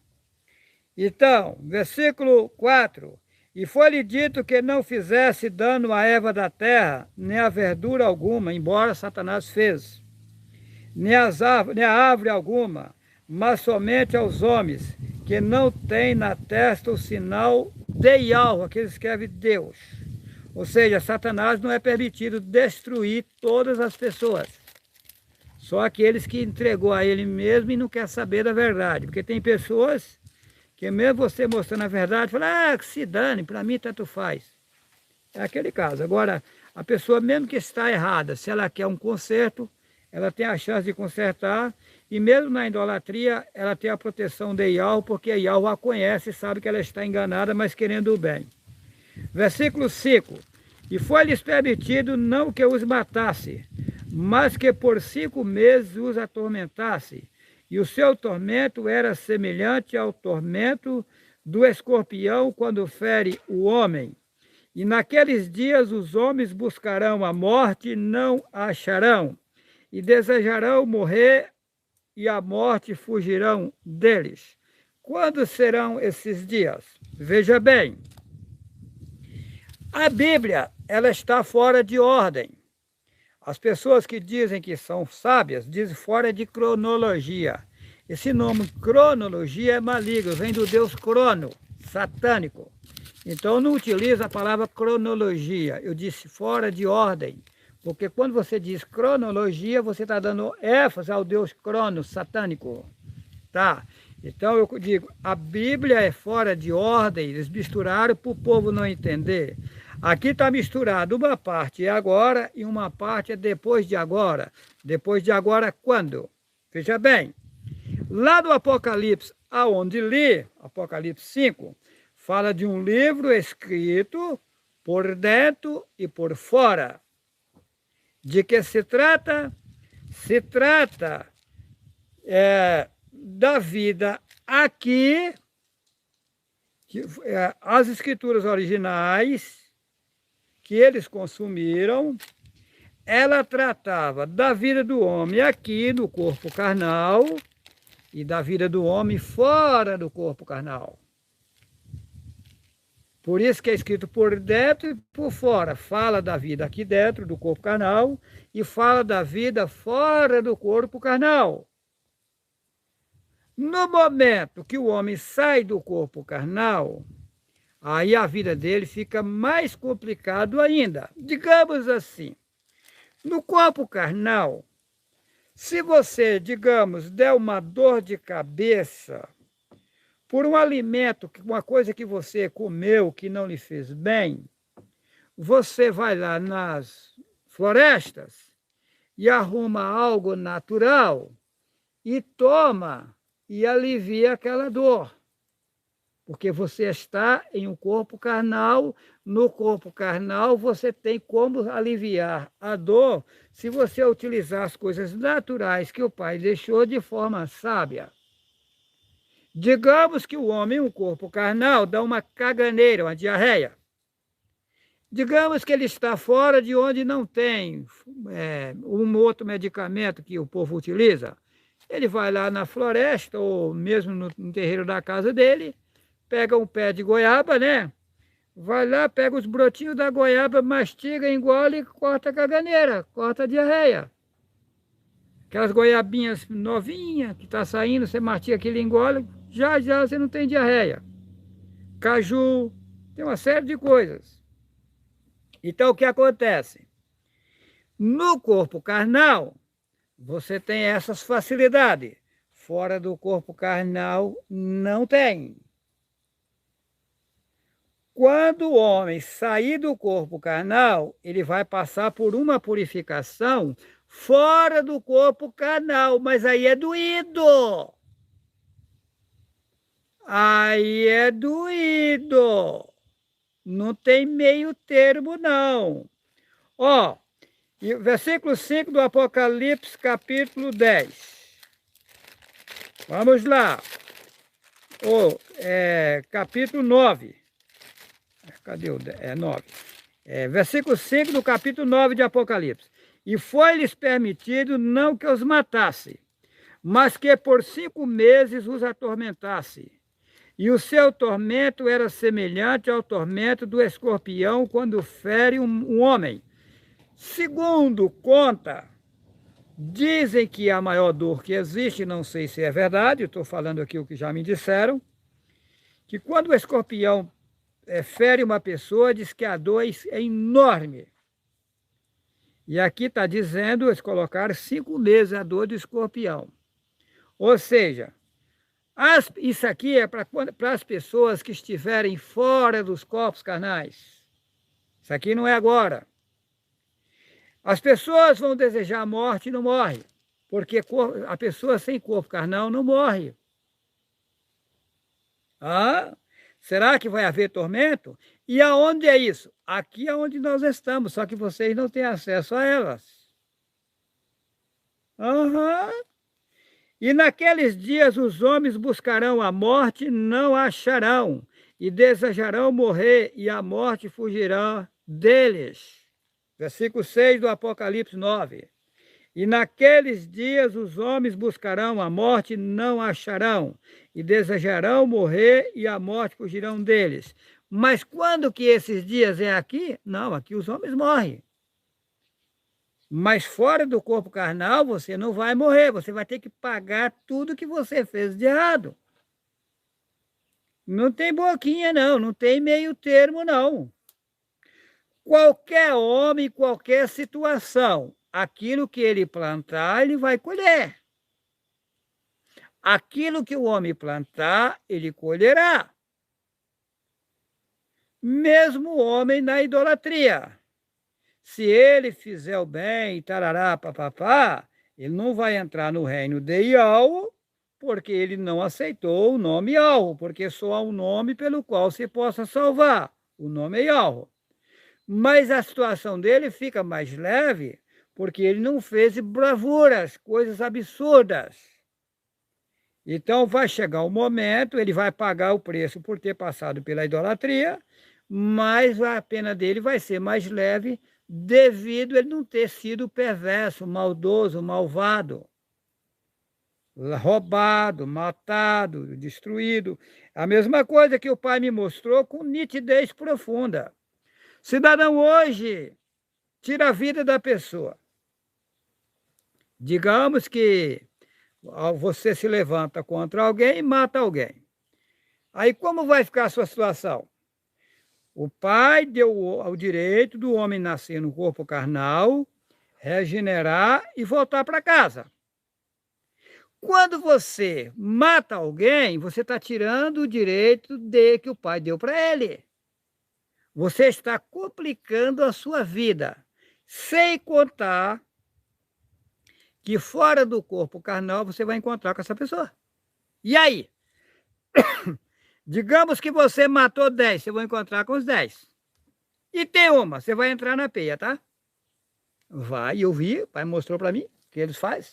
Então, versículo 4. E foi-lhe dito que não fizesse dano à erva da terra, nem a verdura alguma, embora Satanás fez, nem a árvore alguma, mas somente aos homens, que não têm na testa o sinal de Yahweh, que escreve Deus. Ou seja, Satanás não é permitido destruir todas as pessoas. Só aqueles que entregou a ele mesmo e não quer saber da verdade. Porque tem pessoas que mesmo você mostrando a verdade, fala, que se dane, para mim tanto faz. É aquele caso. Agora, a pessoa mesmo que está errada, se ela quer um conserto, ela tem a chance de consertar, e mesmo na idolatria, ela tem a proteção de Yahweh, porque Yahweh a conhece e sabe que ela está enganada, mas querendo o bem. Versículo 5. E foi-lhes permitido não que os matasse, mas que por 5 meses os atormentasse. E o seu tormento era semelhante ao tormento do escorpião quando fere o homem. E naqueles dias os homens buscarão a morte e não a acharão, e desejarão morrer, e a morte fugirão deles. Quando serão esses dias? Veja bem, A Bíblia, ela está fora de ordem. As pessoas que dizem que são sábias dizem fora de cronologia. Esse nome cronologia é maligno, vem do deus Crono, satânico. Então não utiliza a palavra cronologia, eu disse fora de ordem. Porque quando você diz cronologia, você está dando ênfase ao deus Crono, satânico. Tá? Então eu digo, a Bíblia é fora de ordem, eles misturaram para o povo não entender. Aqui está misturado, uma parte é agora e uma parte é depois de agora. Depois de agora quando? Veja bem, lá do Apocalipse, aonde li, Apocalipse 5, fala de um livro escrito por dentro e por fora. De que se trata? Se trata da vida aqui, as escrituras originais que eles consumiram, ela tratava da vida do homem aqui no corpo carnal e da vida do homem fora do corpo carnal. Por isso que é escrito por dentro e por fora. Fala da vida aqui dentro do corpo carnal e fala da vida fora do corpo carnal. No momento que o homem sai do corpo carnal, aí a vida dele fica mais complicado ainda. Digamos assim, no corpo carnal, se você, digamos, der uma dor de cabeça por um alimento, uma coisa que você comeu que não lhe fez bem, você vai lá nas florestas e arruma algo natural e toma e alivia aquela dor. Porque você está em um corpo carnal, no corpo carnal você tem como aliviar a dor se você utilizar as coisas naturais que o Pai deixou de forma sábia. Digamos que o homem, um corpo carnal, dá uma caganeira, uma diarreia. Digamos que ele está fora de onde não tem um outro medicamento que o povo utiliza. Ele vai lá na floresta, ou mesmo no terreiro da casa dele, pega um pé de goiaba, né? Vai lá, pega os brotinhos da goiaba, mastiga, engole e corta a caganeira, corta a diarreia. Aquelas goiabinhas novinhas que está saindo, você mastiga aquilo e engole, já você não tem diarreia. Caju, tem uma série de coisas. Então o que acontece? No corpo carnal, você tem essas facilidades. Fora do corpo carnal, não tem. Quando o homem sair do corpo carnal, ele vai passar por uma purificação fora do corpo carnal, mas aí é doído. Aí é doído. Não tem meio termo, não. Ó, versículo 5 do Apocalipse, capítulo 10. Vamos lá. Capítulo 9. Cadê o 9? Versículo 5 do capítulo 9 de Apocalipse. E foi-lhes permitido não que os matasse, mas que por 5 meses os atormentasse. E o seu tormento era semelhante ao tormento do escorpião quando fere um homem. Segundo conta, dizem que a maior dor que existe, não sei se é verdade, estou falando aqui o que já me disseram, que quando o escorpião fere uma pessoa, diz que a dor é enorme. E aqui está dizendo, eles colocaram 5 meses a dor do escorpião. Ou seja, isso aqui é para as pessoas que estiverem fora dos corpos carnais. Isso aqui não é agora. As pessoas vão desejar a morte e não morrem, porque a pessoa sem corpo carnal não morre. Será que vai haver tormento? E aonde é isso? Aqui é onde nós estamos, só que vocês não têm acesso a elas. E naqueles dias os homens buscarão a morte, não a acharão, e desejarão morrer, e a morte fugirá deles. Versículo 6 do Apocalipse 9. E naqueles dias os homens buscarão a morte e não acharão, e desejarão morrer e a morte fugirão deles. Mas quando que esses dias é aqui? Não, aqui os homens morrem. Mas fora do corpo carnal você não vai morrer, você vai ter que pagar tudo que você fez de errado. Não tem boquinha não, não tem meio termo não. Qualquer homem, qualquer situação, aquilo que ele plantar, ele vai colher. Aquilo que o homem plantar, ele colherá. Mesmo o homem na idolatria. Se ele fizer o bem, tarará, papapá, ele não vai entrar no reino de Yahweh, porque ele não aceitou o nome Yahweh, porque só há um nome pelo qual se possa salvar. O nome é Yahweh. Mas a situação dele fica mais leve, porque ele não fez bravuras, coisas absurdas. Então vai chegar um momento, ele vai pagar o preço por ter passado pela idolatria, mas a pena dele vai ser mais leve, devido a ele não ter sido perverso, maldoso, malvado, roubado, matado, destruído. A mesma coisa que o pai me mostrou com nitidez profunda. Cidadão hoje tira a vida da pessoa. Digamos que você se levanta contra alguém e mata alguém. Aí como vai ficar a sua situação? O pai deu o direito do homem nascer no corpo carnal, regenerar e voltar para casa. Quando você mata alguém, você está tirando o direito que o pai deu para ele. Você está complicando a sua vida, sem contar que fora do corpo carnal você vai encontrar com essa pessoa. E aí? Digamos que você matou 10, você vai encontrar com os 10. E tem uma, você vai entrar na peia, tá? Vai, eu vi, o pai mostrou para mim o que eles fazem.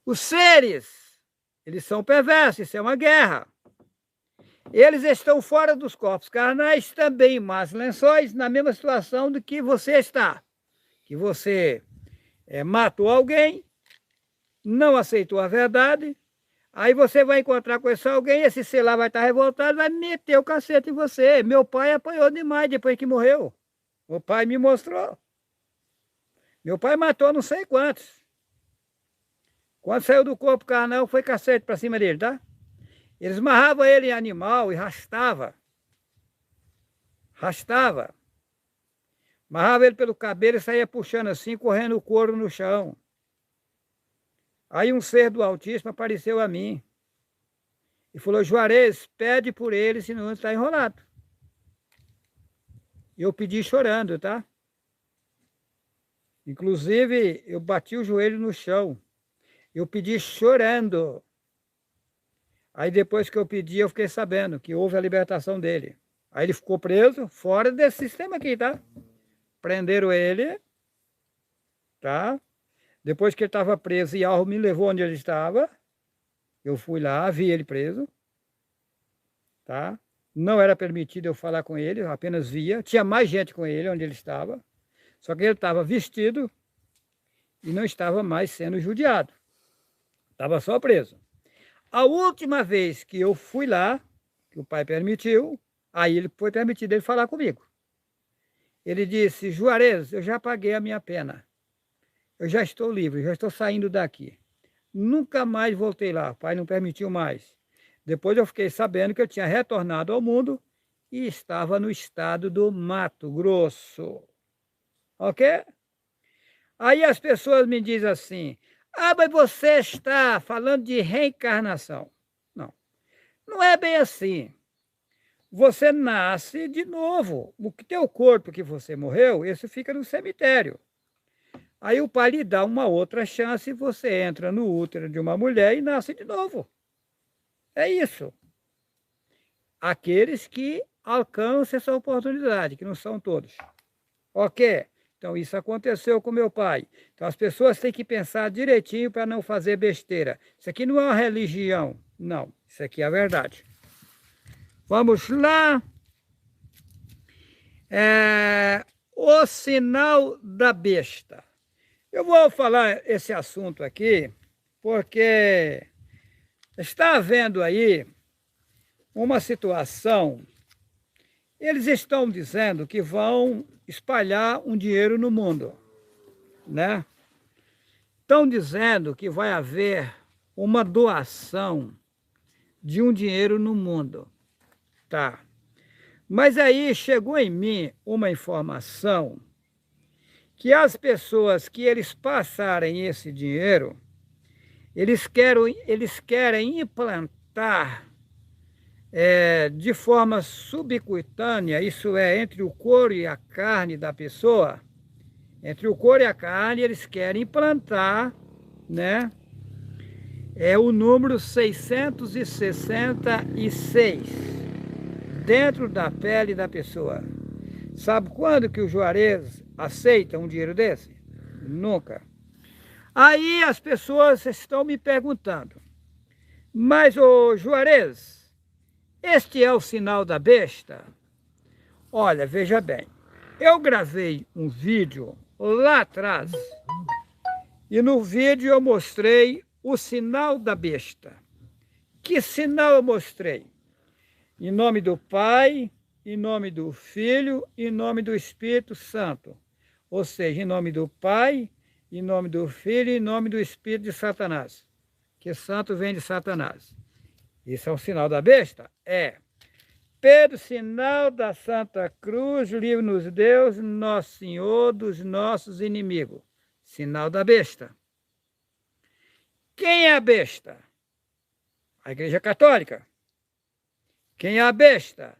Os seres, eles são perversos, isso é uma guerra. Eles estão fora dos corpos carnais, também mas lençóis, na mesma situação do que você está. Que você matou alguém, não aceitou a verdade, aí você vai encontrar com esse alguém, esse ser lá vai estar revoltado, vai meter o cacete em você. Meu pai apanhou demais depois que morreu. O pai me mostrou. Meu pai matou não sei quantos. Quando saiu do corpo carnal, foi cacete para cima dele, tá? Eles amarravam ele em animal e arrastava. Arrastava. Amarrava ele pelo cabelo e saía puxando assim, correndo o couro no chão. Aí um ser do Altíssimo apareceu a mim e falou: Juarez, pede por ele, senão está enrolado. Eu pedi chorando, tá? Inclusive, eu bati o joelho no chão. Eu pedi chorando. Aí depois que eu pedi, eu fiquei sabendo que houve a libertação dele. Aí ele ficou preso, fora desse sistema aqui, tá? Prenderam ele, tá? Depois que ele estava preso, Yahweh me levou onde ele estava. Eu fui lá, vi ele preso, tá? Não era permitido eu falar com ele, eu apenas via. Tinha mais gente com ele onde ele estava. Só que ele estava vestido e não estava mais sendo judiado. Estava só preso. A última vez que eu fui lá, que o pai permitiu, aí ele foi permitido ele falar comigo. Ele disse: Juarez, eu já paguei a minha pena. Eu já estou livre, já estou saindo daqui. Nunca mais voltei lá, o pai não permitiu mais. Depois eu fiquei sabendo que eu tinha retornado ao mundo e estava no estado do Mato Grosso. Ok? Aí as pessoas me dizem assim: ah, mas você está falando de reencarnação. Não, não é bem assim. Você nasce de novo. O teu corpo que você morreu, esse fica no cemitério. Aí o pai lhe dá uma outra chance e você entra no útero de uma mulher e nasce de novo. É isso. Aqueles que alcançam essa oportunidade, que não são todos. Ok? Então isso aconteceu com meu pai. Então as pessoas têm que pensar direitinho para não fazer besteira. Isso aqui não é uma religião. Não, isso aqui é a verdade. Vamos lá. O sinal da besta. Eu vou falar esse assunto aqui porque está havendo aí uma situação. Eles estão dizendo que vão espalhar um dinheiro no mundo, né? Estão dizendo que vai haver uma doação de um dinheiro no mundo, tá? Mas aí chegou em mim uma informação que as pessoas que eles passarem esse dinheiro, eles querem implantar de forma subcutânea, isso é, entre o couro e a carne da pessoa, entre o couro e a carne, eles querem implantar, né, o número 666 dentro da pele da pessoa. Sabe quando que o Juarez aceita um dinheiro desse? Nunca. Aí as pessoas estão me perguntando, mas ô Juarez, este é o sinal da besta? Olha, veja bem, eu gravei um vídeo lá atrás e no vídeo eu mostrei o sinal da besta. Que sinal eu mostrei? Em nome do Pai, em nome do Filho, em nome do Espírito Santo. Ou seja, em nome do Pai, em nome do Filho, em nome do Espírito de Satanás. Que santo vem de Satanás. Isso é um sinal da besta? É. Pelo sinal da Santa Cruz, livre-nos Deus, nosso Senhor, dos nossos inimigos. Sinal da besta. Quem é a besta? A Igreja Católica. Quem é a besta?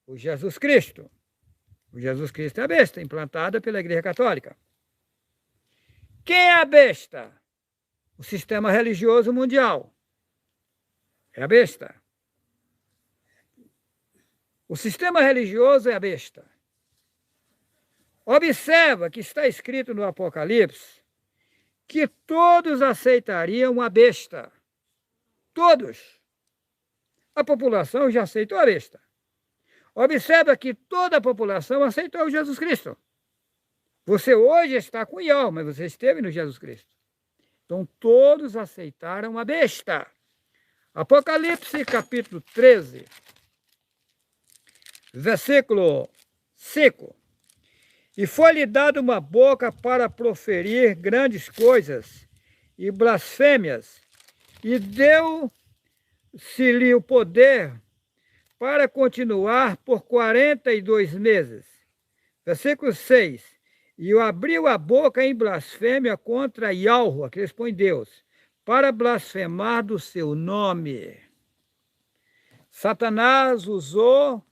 O Jesus Cristo. O Jesus Cristo é a besta, implantada pela Igreja Católica. Quem é a besta? O sistema religioso mundial. É a besta. O sistema religioso é a besta. Observa que está escrito no Apocalipse que todos aceitariam a besta. Todos. A população já aceitou a besta. Observa que toda a população aceitou o Jesus Cristo. Você hoje está com Ió, mas você esteve no Jesus Cristo. Então todos aceitaram a besta. Apocalipse capítulo 13, versículo 5. E foi-lhe dada uma boca para proferir grandes coisas e blasfêmias, e deu-se-lhe o poder para continuar por 42 meses. Versículo 6. E abriu a boca em blasfêmia contra Yahweh, que eles põem Deus, para blasfemar do seu nome. Satanás usou.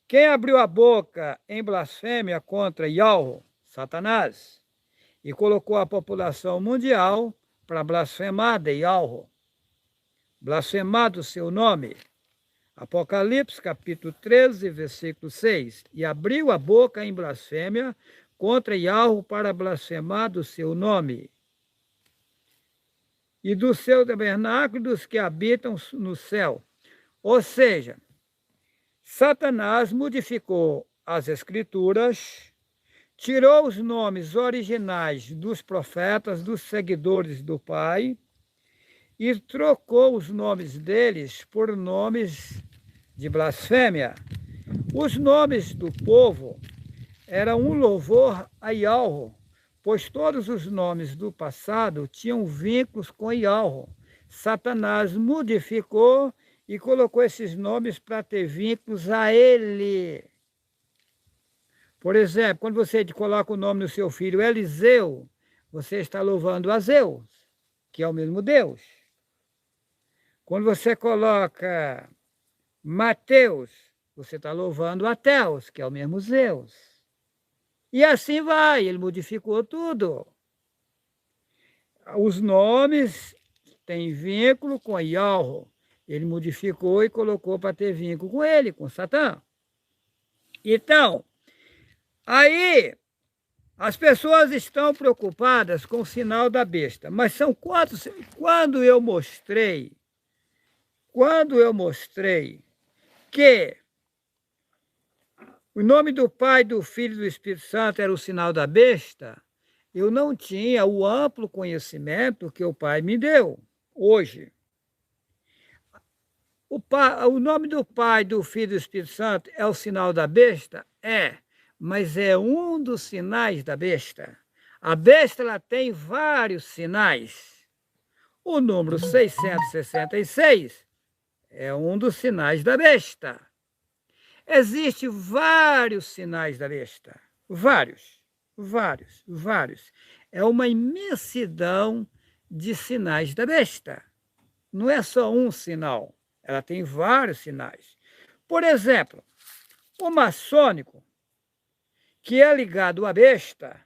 Quem abriu a boca em blasfêmia contra Yahweh? Satanás. E colocou a população mundial para blasfemar de Yahweh. Blasfemar do seu nome. Apocalipse capítulo 13, versículo 6. E abriu a boca em blasfêmia contra Yahweh para blasfemar do seu nome. E do seu tabernáculo dos que habitam no céu. Ou seja, Satanás modificou as escrituras, tirou os nomes originais dos profetas, dos seguidores do Pai, e trocou os nomes deles por nomes de blasfêmia. Os nomes do povo eram um louvor a Yahweh, pois todos os nomes do passado tinham vínculos com Yahweh. Satanás modificou e colocou esses nomes para ter vínculos a ele. Por exemplo, quando você coloca o nome do seu filho Eliseu, você está louvando a Zeus, que é o mesmo Deus. Quando você coloca Mateus, você está louvando a Teus, que é o mesmo Zeus. E assim vai, ele modificou tudo. Os nomes têm vínculo com Yahweh. Ele modificou e colocou para ter vínculo com ele, com Satã. Então, aí as pessoas estão preocupadas com o sinal da besta. Mas são quantos? Quando eu mostrei que o nome do Pai, do Filho e do Espírito Santo era o sinal da besta, eu não tinha o amplo conhecimento que o Pai me deu hoje. O nome do Pai, do Filho e do Espírito Santo é o sinal da besta? É, mas é um dos sinais da besta. A besta ela tem vários sinais. O número 666 é um dos sinais da besta. Existem vários sinais da besta. Vários. É uma imensidão de sinais da besta. Não é só um sinal. Ela tem vários sinais. Por exemplo, o maçônico, que é ligado à besta,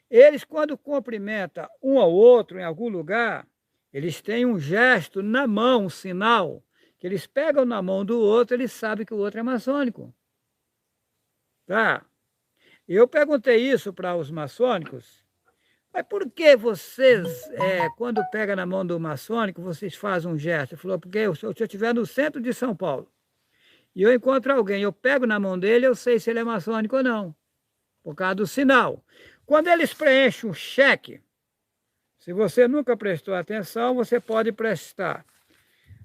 eles, quando cumprimentam um ao outro em algum lugar, eles têm um gesto na mão, um sinal, que eles pegam na mão do outro, eles sabem que o outro é maçônico. Tá? Eu perguntei isso para os maçônicos, mas por que vocês, quando pega na mão do maçônico, vocês fazem um gesto? Ele falou, porque se eu estiver no centro de São Paulo e eu encontro alguém, eu pego na mão dele, eu sei se ele é maçônico ou não, por causa do sinal. Quando eles preenchem um cheque, se você nunca prestou atenção, você pode prestar.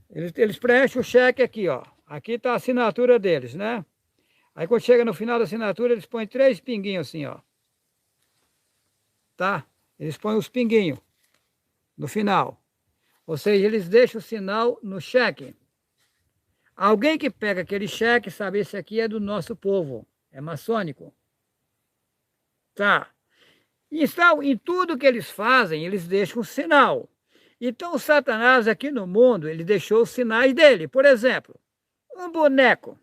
Eles preenchem o cheque aqui, ó. Aqui está a assinatura deles, né? Aí quando chega no final da assinatura, eles põem 3 pinguinhos assim, ó. Tá? Eles põem os pinguinhos no final. Ou seja, eles deixam o sinal no cheque. Alguém que pega aquele cheque sabe, esse aqui é do nosso povo, é maçônico. Tá? Então, em tudo que eles fazem, eles deixam um sinal. Então, o Satanás aqui no mundo, ele deixou os sinais dele. Por exemplo, um boneco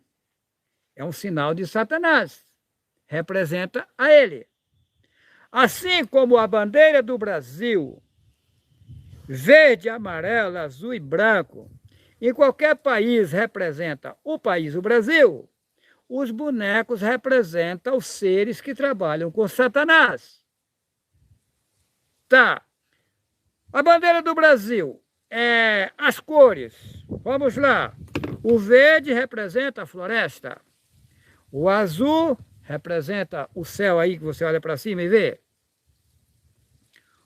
é um sinal de Satanás. Representa a ele. Assim como a bandeira do Brasil, verde, amarelo, azul e branco, em qualquer país representa o país, o Brasil, os bonecos representam os seres que trabalham com Satanás. Tá. A bandeira do Brasil, as cores. Vamos lá. O verde representa a floresta. O azul representa o céu aí que você olha para cima e vê.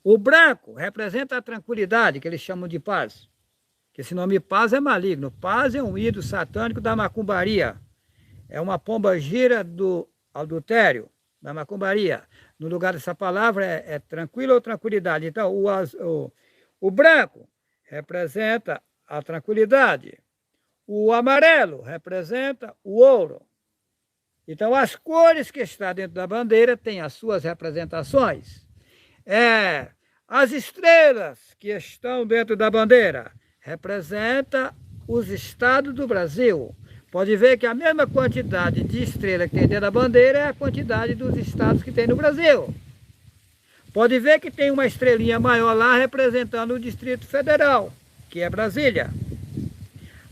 O branco representa a tranquilidade, que eles chamam de paz. Que esse nome paz é maligno. Paz é um ídolo satânico da macumbaria. É uma pomba-gira do adultério, da macumbaria. No lugar dessa palavra é tranquilo ou tranquilidade. Então, o branco representa a tranquilidade. O amarelo representa o ouro. Então, as cores que estão dentro da bandeira têm as suas representações. As estrelas que estão dentro da bandeira representam os estados do Brasil. Pode ver que a mesma quantidade de estrela que tem dentro da bandeira é a quantidade dos estados que tem no Brasil. Pode ver que tem uma estrelinha maior lá representando o Distrito Federal, que é Brasília.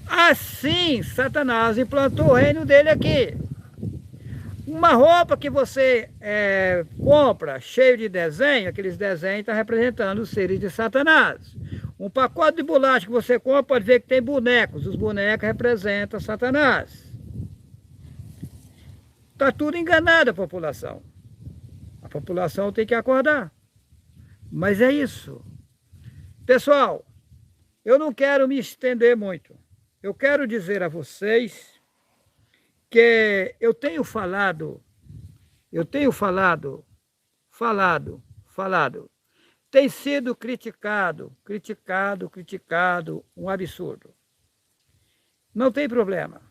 Assim, Satanás implantou o reino dele aqui. Uma roupa que você compra cheio de desenho, aqueles desenhos estão representando os seres de Satanás. Um pacote de bolacha que você compra, pode ver que tem bonecos. Os bonecos representam Satanás. Está tudo enganado a população. A população tem que acordar. Mas é isso. Pessoal, eu não quero me estender muito. Eu quero dizer a vocês que eu tenho falado, tem sido criticado, um absurdo. Não tem problema.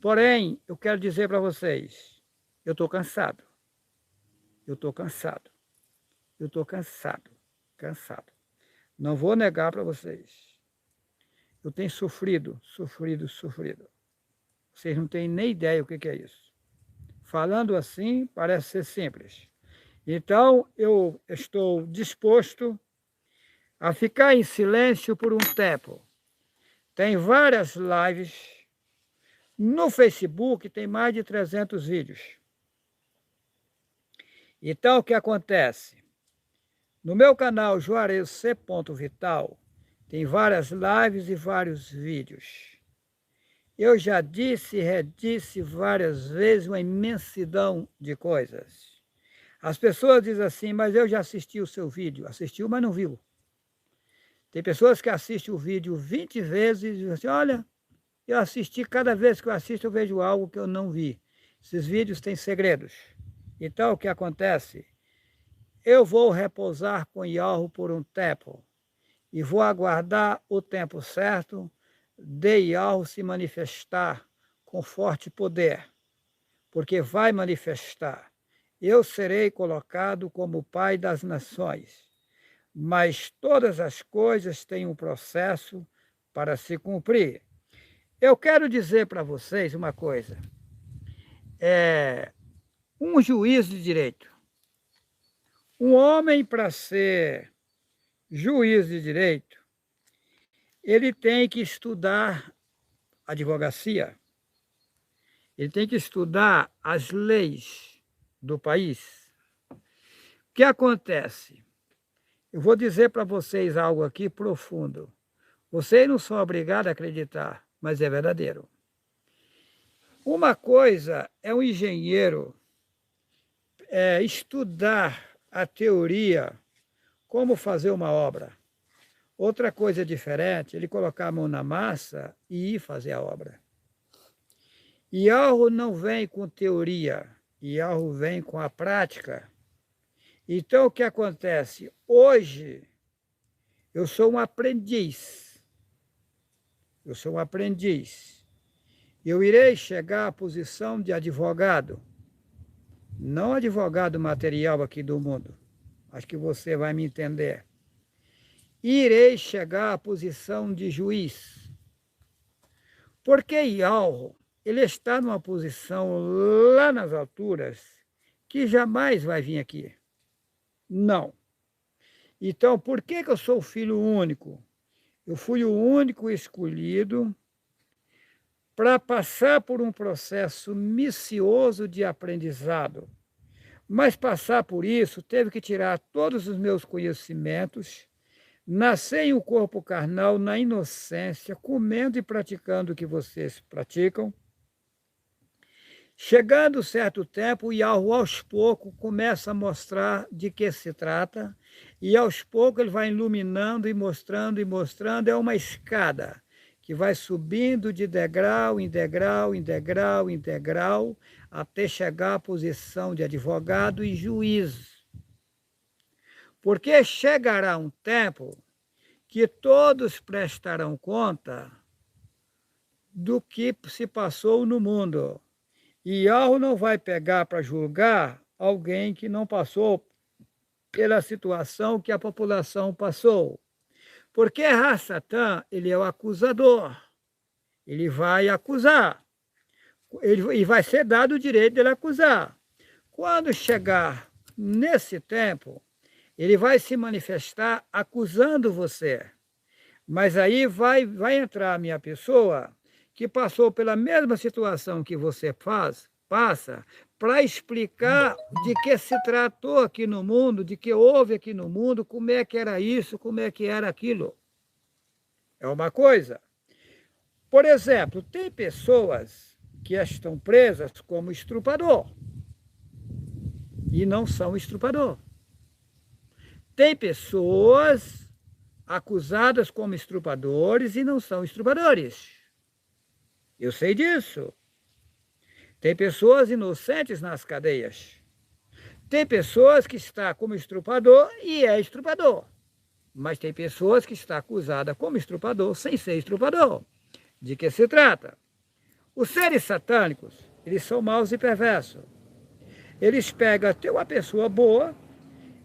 Porém, eu quero dizer para vocês, eu estou cansado. Cansado. Não vou negar para vocês. Eu tenho sofrido. Vocês não têm nem ideia o que é isso. Falando assim, parece ser simples. Então, eu estou disposto a ficar em silêncio por um tempo. Tem várias lives. No Facebook tem mais de 300 vídeos. Então, o que acontece? No meu canal Juarez C. Vital, tem várias lives e vários vídeos. Eu já disse e redisse várias vezes uma imensidão de coisas. As pessoas dizem assim, mas eu já assisti o seu vídeo. Assistiu, mas não viu. Tem pessoas que assistem o vídeo 20 vezes e dizem assim, olha, eu assisti, cada vez que eu assisto eu vejo algo que eu não vi. Esses vídeos têm segredos. Então, o que acontece? Eu vou repousar com Yahweh por um tempo e vou aguardar o tempo certo de Yahweh se manifestar com forte poder, porque vai manifestar. Eu serei colocado como Pai das nações, mas todas as coisas têm um processo para se cumprir. Eu quero dizer para vocês uma coisa. Um juiz de direito. Um homem, para ser juiz de direito, ele tem que estudar advocacia, ele tem que estudar as leis do país. O que acontece? Eu vou dizer para vocês algo aqui profundo. Vocês não são obrigados a acreditar, mas é verdadeiro. Uma coisa é um engenheiro estudar a teoria, como fazer uma obra. Outra coisa diferente, ele colocar a mão na massa e ir fazer a obra. Yahweh não vem com teoria, Yahweh vem com a prática. Então, o que acontece? Hoje, eu sou um aprendiz. Eu sou um aprendiz. Eu irei chegar à posição de advogado. Não advogado material aqui do mundo. Acho que você vai me entender. Irei chegar à posição de juiz. Porque Yahweh, ele está numa posição lá nas alturas que jamais vai vir aqui. Não. Então, por que eu sou filho único? Eu fui o único escolhido para passar por um processo missioso de aprendizado. Mas passar por isso, teve que tirar todos os meus conhecimentos, nascer em um corpo carnal, na inocência, comendo e praticando o que vocês praticam. Chegando certo tempo, o Yahweh, aos poucos, começa a mostrar de que se trata, e aos poucos ele vai iluminando e mostrando, é uma escada que vai subindo de degrau em degrau, em degrau, em degrau, até chegar à posição de advogado e juiz. Porque chegará um tempo que todos prestarão conta do que se passou no mundo. E Yahweh não vai pegar para julgar alguém que não passou pela situação que a população passou. Porque Satã, ele é o acusador. Ele vai acusar. E vai ser dado o direito dele acusar. Quando chegar nesse tempo, ele vai se manifestar acusando você. Mas aí vai entrar a minha pessoa que passou pela mesma situação que você passa, para explicar de que se tratou aqui no mundo, de que houve aqui no mundo, como é que era isso, como é que era aquilo. É uma coisa. Por exemplo, tem pessoas que estão presas como estrupador e não são estrupador. Tem pessoas acusadas como estrupadores e não são estrupadores. Eu sei disso. Tem pessoas inocentes nas cadeias. Tem pessoas que estão como estrupador e é estrupador. Mas tem pessoas que estão acusadas como estrupador sem ser estrupador. De que se trata? Os seres satânicos, eles são maus e perversos. Eles pegam até uma pessoa boa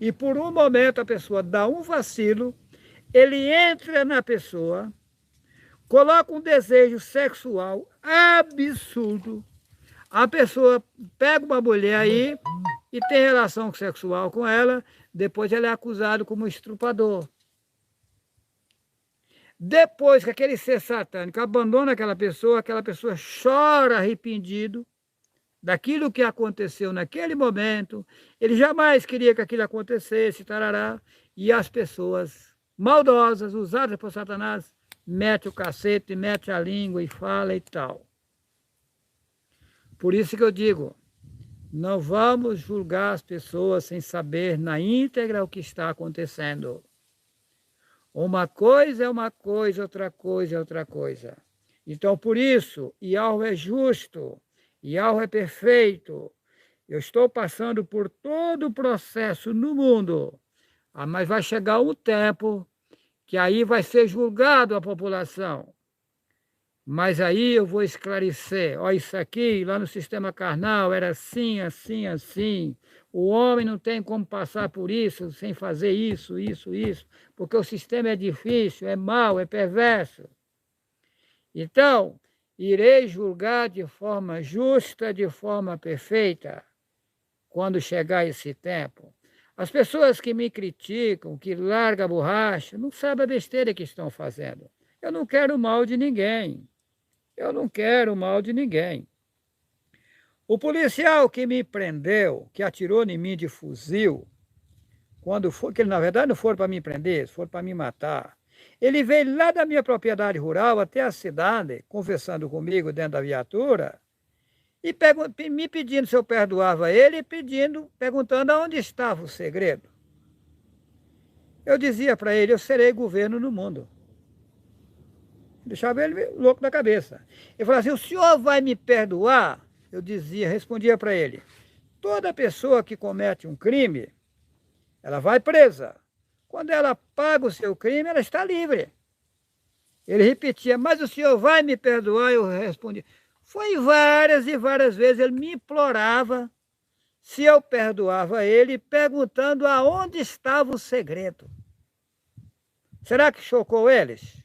e por um momento a pessoa dá um vacilo, ele entra na pessoa, coloca um desejo sexual absurdo, a pessoa pega uma mulher aí e tem relação sexual com ela, depois ele é acusado como estrupador. Depois que aquele ser satânico abandona aquela pessoa chora arrependido daquilo que aconteceu naquele momento, ele jamais queria que aquilo acontecesse, tarará, e as pessoas maldosas, usadas por Satanás, mete o cacete, mete a língua e fala e tal. Por isso que eu digo, Não vamos julgar as pessoas sem saber na íntegra o que está acontecendo. Uma coisa é uma coisa, outra coisa é outra coisa. Então, por isso, Yahweh é justo, Yahweh é perfeito. Eu estou passando por todo o processo no mundo, mas vai chegar um tempo que aí vai ser julgado a população. Mas aí eu vou esclarecer, ó, isso aqui lá no sistema carnal era assim, assim, assim. O homem não tem como passar por isso sem fazer isso, porque o sistema é difícil, é mau, é perverso. Então, irei julgar de forma justa, de forma perfeita, quando chegar esse tempo. As pessoas que me criticam, que largam a borracha, não sabem a besteira que estão fazendo. Eu não quero mal de ninguém. Eu não quero mal de ninguém. O policial que me prendeu, que atirou em mim de fuzil, quando foi, que na verdade não foram para me prender, foram para me matar. Ele veio lá da minha propriedade rural até a cidade, conversando comigo dentro da viatura, e me pedindo se eu perdoava ele, perguntando aonde estava o segredo. Eu dizia para ele, eu serei governo no mundo. Deixava ele louco da cabeça. Ele falava assim, o senhor vai me perdoar? Eu respondia para ele, toda pessoa que comete um crime, ela vai presa. Quando ela paga o seu crime, ela está livre. Ele repetia, mas o senhor vai me perdoar? Eu respondia. Foi várias e várias vezes, ele me implorava se eu perdoava ele, perguntando aonde estava o segredo. Será que chocou eles?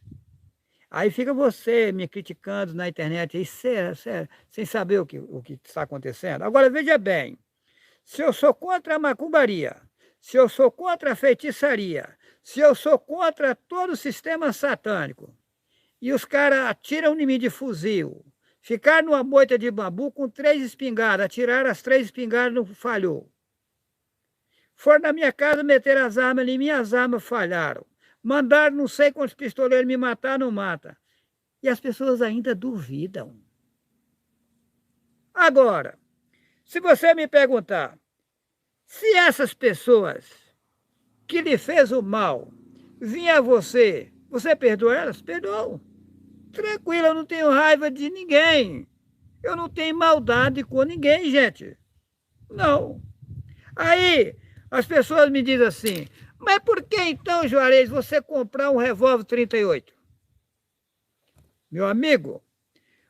Aí fica você me criticando na internet, aí, sério, sem saber o que está acontecendo. Agora, veja bem, se eu sou contra a macumbaria, se eu sou contra a feitiçaria, se eu sou contra todo o sistema satânico, e os caras atiram em mim de fuzil, ficar numa moita de bambu com 3 espingardas, atiraram as 3 espingardas, não falhou. Foram na minha casa meter as armas em mim, as armas falharam. Mandaram não sei quantos pistoleiros me matar, não mata. E as pessoas ainda duvidam. Agora, se você me perguntar, se essas pessoas que lhe fez o mal vinham a você perdoa elas? Perdoou. Tranquilo, eu não tenho raiva de ninguém. Eu não tenho maldade com ninguém, gente. Não. Aí, as pessoas me dizem assim, mas por que então, Juarez, você comprar um revólver 38? Meu amigo,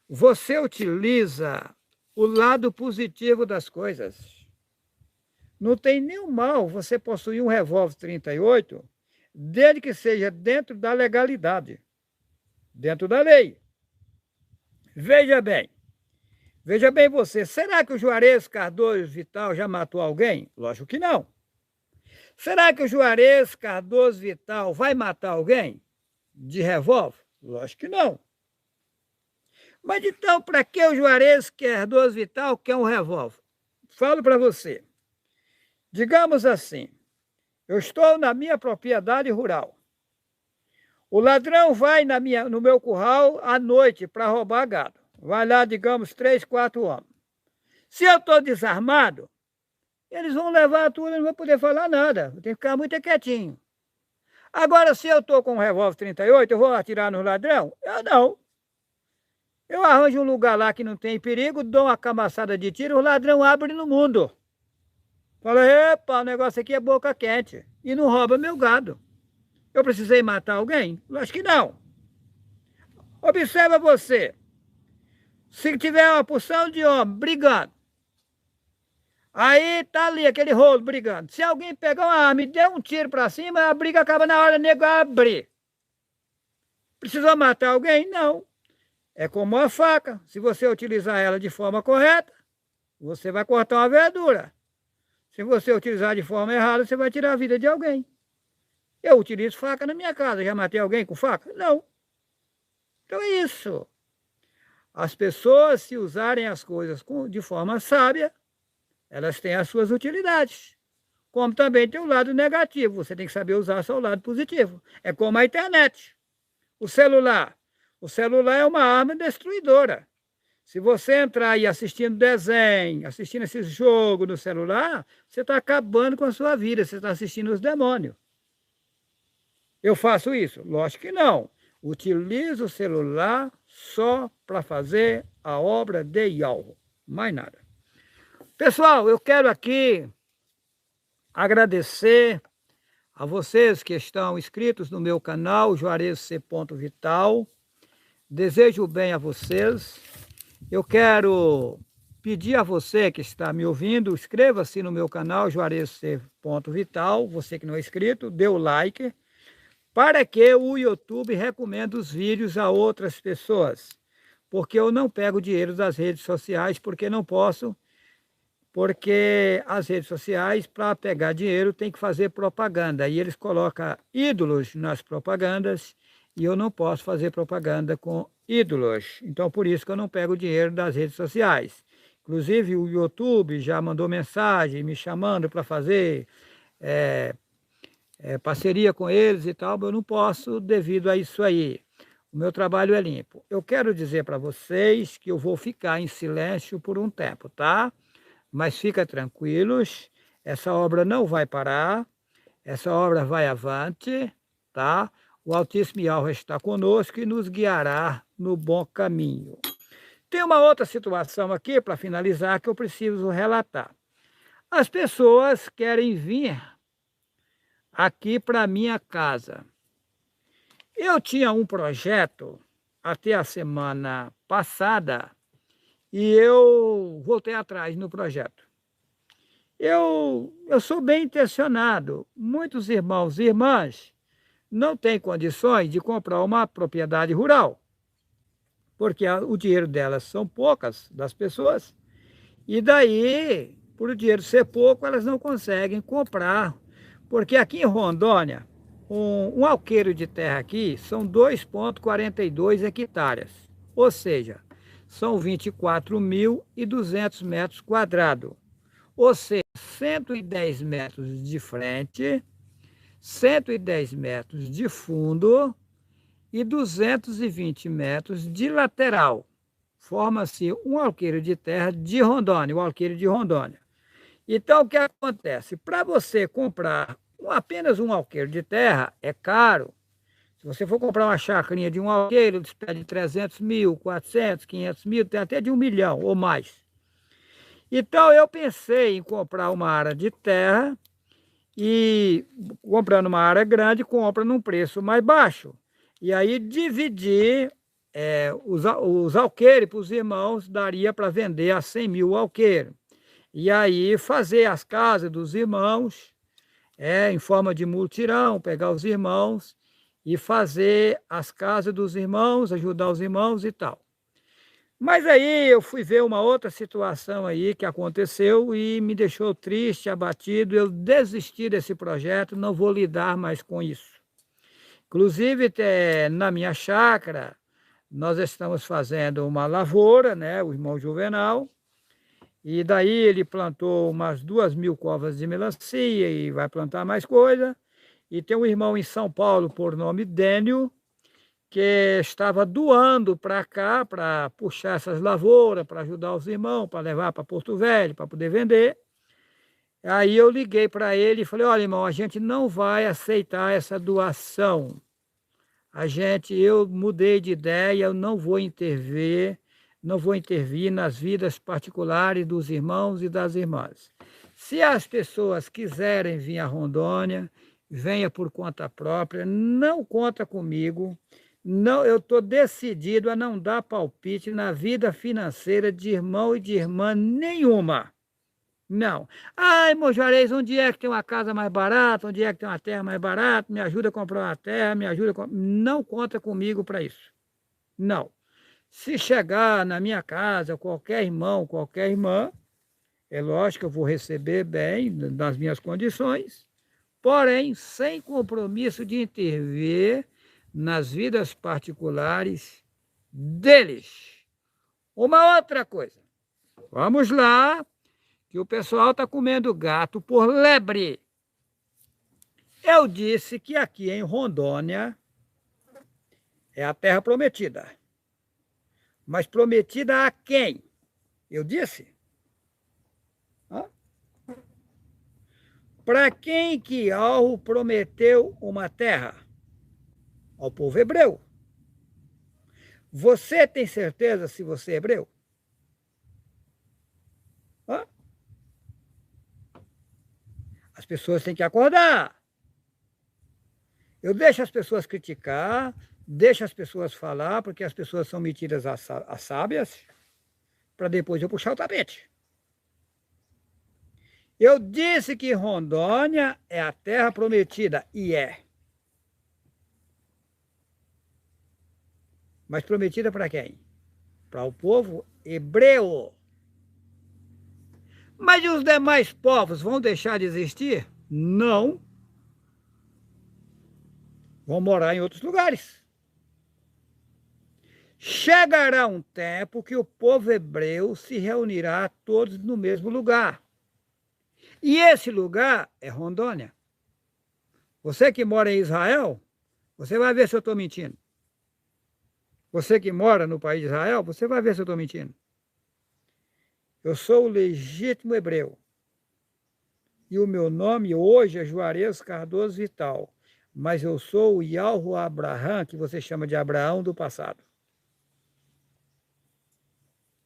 você utiliza o lado positivo das coisas. Não tem nenhum mal você possuir um revólver 38, desde que seja dentro da legalidade, dentro da lei. Veja bem você, será que o Juarez Cardoso Vital já matou alguém? Lógico que não. Será que o Juarez Cardoso Vital vai matar alguém de revólver? Lógico que não. Mas então, para que o Juarez Cardoso Vital quer um revólver? Falo para você. Digamos assim, eu estou na minha propriedade rural. O ladrão vai no meu curral à noite para roubar gado. Vai lá, digamos, 3, 4 homens. Se eu estou desarmado, eles vão levar tudo, eu não vou poder falar nada. Eu tenho que ficar muito quietinho. Agora, se eu estou com um revólver 38, eu vou atirar no ladrão? Eu não. Eu arranjo um lugar lá que não tem perigo, dou uma camaçada de tiro, o ladrão abre no mundo. Fala, epa, o negócio aqui é boca quente. E não rouba meu gado. Eu precisei matar alguém? Acho que não. Observa você. Se tiver uma porção de homem brigando, aí tá ali aquele rolo brigando. Se alguém pegar uma arma e der um tiro para cima, a briga acaba na hora, o nego abre. Precisou matar alguém? Não. É como a faca. Se você utilizar ela de forma correta, você vai cortar uma verdura. Se você utilizar de forma errada, você vai tirar a vida de alguém. Eu utilizo faca na minha casa. Já matei alguém com faca? Não. Então é isso. As pessoas, se usarem as coisas de forma sábia, elas têm as suas utilidades. Como também tem o lado negativo. Você tem que saber usar o seu lado positivo. É como a internet. O celular. O celular é uma arma destruidora. Se você entrar aí assistindo desenho, assistindo esse jogo no celular, você está acabando com a sua vida, você está assistindo os demônios. Eu faço isso? Lógico que não. Utilizo o celular só para fazer a obra de Yahweh, mais nada. Pessoal, eu quero aqui agradecer a vocês que estão inscritos no meu canal, Juarez C. Vital. Desejo bem a vocês. Eu quero pedir a você que está me ouvindo, inscreva-se no meu canal, Juarez C. Vital. Você que não é inscrito, dê o like, para que o YouTube recomende os vídeos a outras pessoas. Porque eu não pego dinheiro das redes sociais, porque não posso. Porque as redes sociais, para pegar dinheiro, tem que fazer propaganda. E eles colocam ídolos nas propagandas, e eu não posso fazer propaganda com ídolos. Então, por isso que eu não pego dinheiro das redes sociais. Inclusive, o YouTube já mandou mensagem me chamando para fazer parceria com eles e tal, mas eu não posso devido a isso aí. O meu trabalho é limpo. Eu quero dizer para vocês que eu vou ficar em silêncio por um tempo, tá? Mas fica tranquilos, essa obra não vai parar, essa obra vai avante, tá? O Altíssimo Yahweh está conosco e nos guiará no bom caminho. Tem uma outra situação aqui, para finalizar, que eu preciso relatar. As pessoas querem vir aqui para minha casa. Eu tinha um projeto até a semana passada, e eu voltei atrás no projeto. Eu sou bem intencionado. Muitos irmãos e irmãs não têm condições de comprar uma propriedade rural, porque o dinheiro delas são poucas, das pessoas, e daí, por o dinheiro ser pouco, elas não conseguem comprar. Porque aqui em Rondônia, um alqueire de terra aqui são 2,42 hectares, ou seja, são 24.200 metros quadrados, ou seja, 110 metros de frente, 110 metros de fundo e 220 metros de lateral. Forma-se um alqueire de terra de Rondônia, o alqueire de Rondônia. Então, o que acontece? Para você comprar apenas um alqueire de terra, é caro. Se você for comprar uma chacrinha de um alqueire, eles pedem 300 mil, 400, 500 mil, tem até de 1 milhão ou mais. Então, eu pensei em comprar uma área de terra e, comprando uma área grande, compra num preço mais baixo. E aí, dividir os alqueires para os irmãos, daria para vender a 100 mil alqueires. E aí, fazer as casas dos irmãos, em forma de mutirão, pegar os irmãos e fazer as casas dos irmãos, ajudar os irmãos e tal. Mas aí eu fui ver uma outra situação aí que aconteceu e me deixou triste, abatido. Eu desisti desse projeto, não vou lidar mais com isso. Inclusive, na minha chácara, nós estamos fazendo uma lavoura, né, o irmão Juvenal, e daí ele plantou umas 2.000 covas de melancia e vai plantar mais coisa. E tem um irmão em São Paulo, por nome Dênio, que estava doando para cá, para puxar essas lavouras, para ajudar os irmãos, para levar para Porto Velho, para poder vender. Aí eu liguei para ele e falei, olha, irmão, a gente não vai aceitar essa doação. Eu mudei de ideia, eu não vou intervir nas vidas particulares dos irmãos e das irmãs. Se as pessoas quiserem vir a Rondônia, venha por conta própria, não conta comigo. Não, eu estou decidido a não dar palpite na vida financeira de irmão e de irmã nenhuma. Não. Ai, irmão Juarez, onde é que tem uma casa mais barata? Onde é que tem uma terra mais barata? Me ajuda a comprar uma terra, me ajuda a... Não conta comigo para isso. Não. Se chegar na minha casa qualquer irmão, qualquer irmã, é lógico que eu vou receber bem, nas minhas condições, porém, sem compromisso de intervir nas vidas particulares deles. Uma outra coisa. Vamos lá, que o pessoal está comendo gato por lebre. Eu disse que aqui em Rondônia é a terra prometida. Mas prometida a quem? Eu disse. Para quem que Yahweh prometeu uma terra? Ao povo hebreu. Você tem certeza se você é hebreu? As pessoas têm que acordar. Eu deixo as pessoas criticar, deixo as pessoas falar, porque as pessoas são metidas a sábias, para depois eu puxar o tapete. Eu disse que Rondônia é a terra prometida, e é. Mas prometida para quem? Para o povo hebreu. Mas e os demais povos vão deixar de existir? Não. Vão morar em outros lugares. Chegará um tempo que o povo hebreu se reunirá todos no mesmo lugar. E esse lugar é Rondônia. Você que mora em Israel, você vai ver se eu estou mentindo. Você que mora no país de Israel, você vai ver se eu estou mentindo. Eu sou o legítimo hebreu. E o meu nome hoje é Juarez Cardoso Vital. Mas eu sou o Yahweh Abraham, que você chama de Abraão do passado.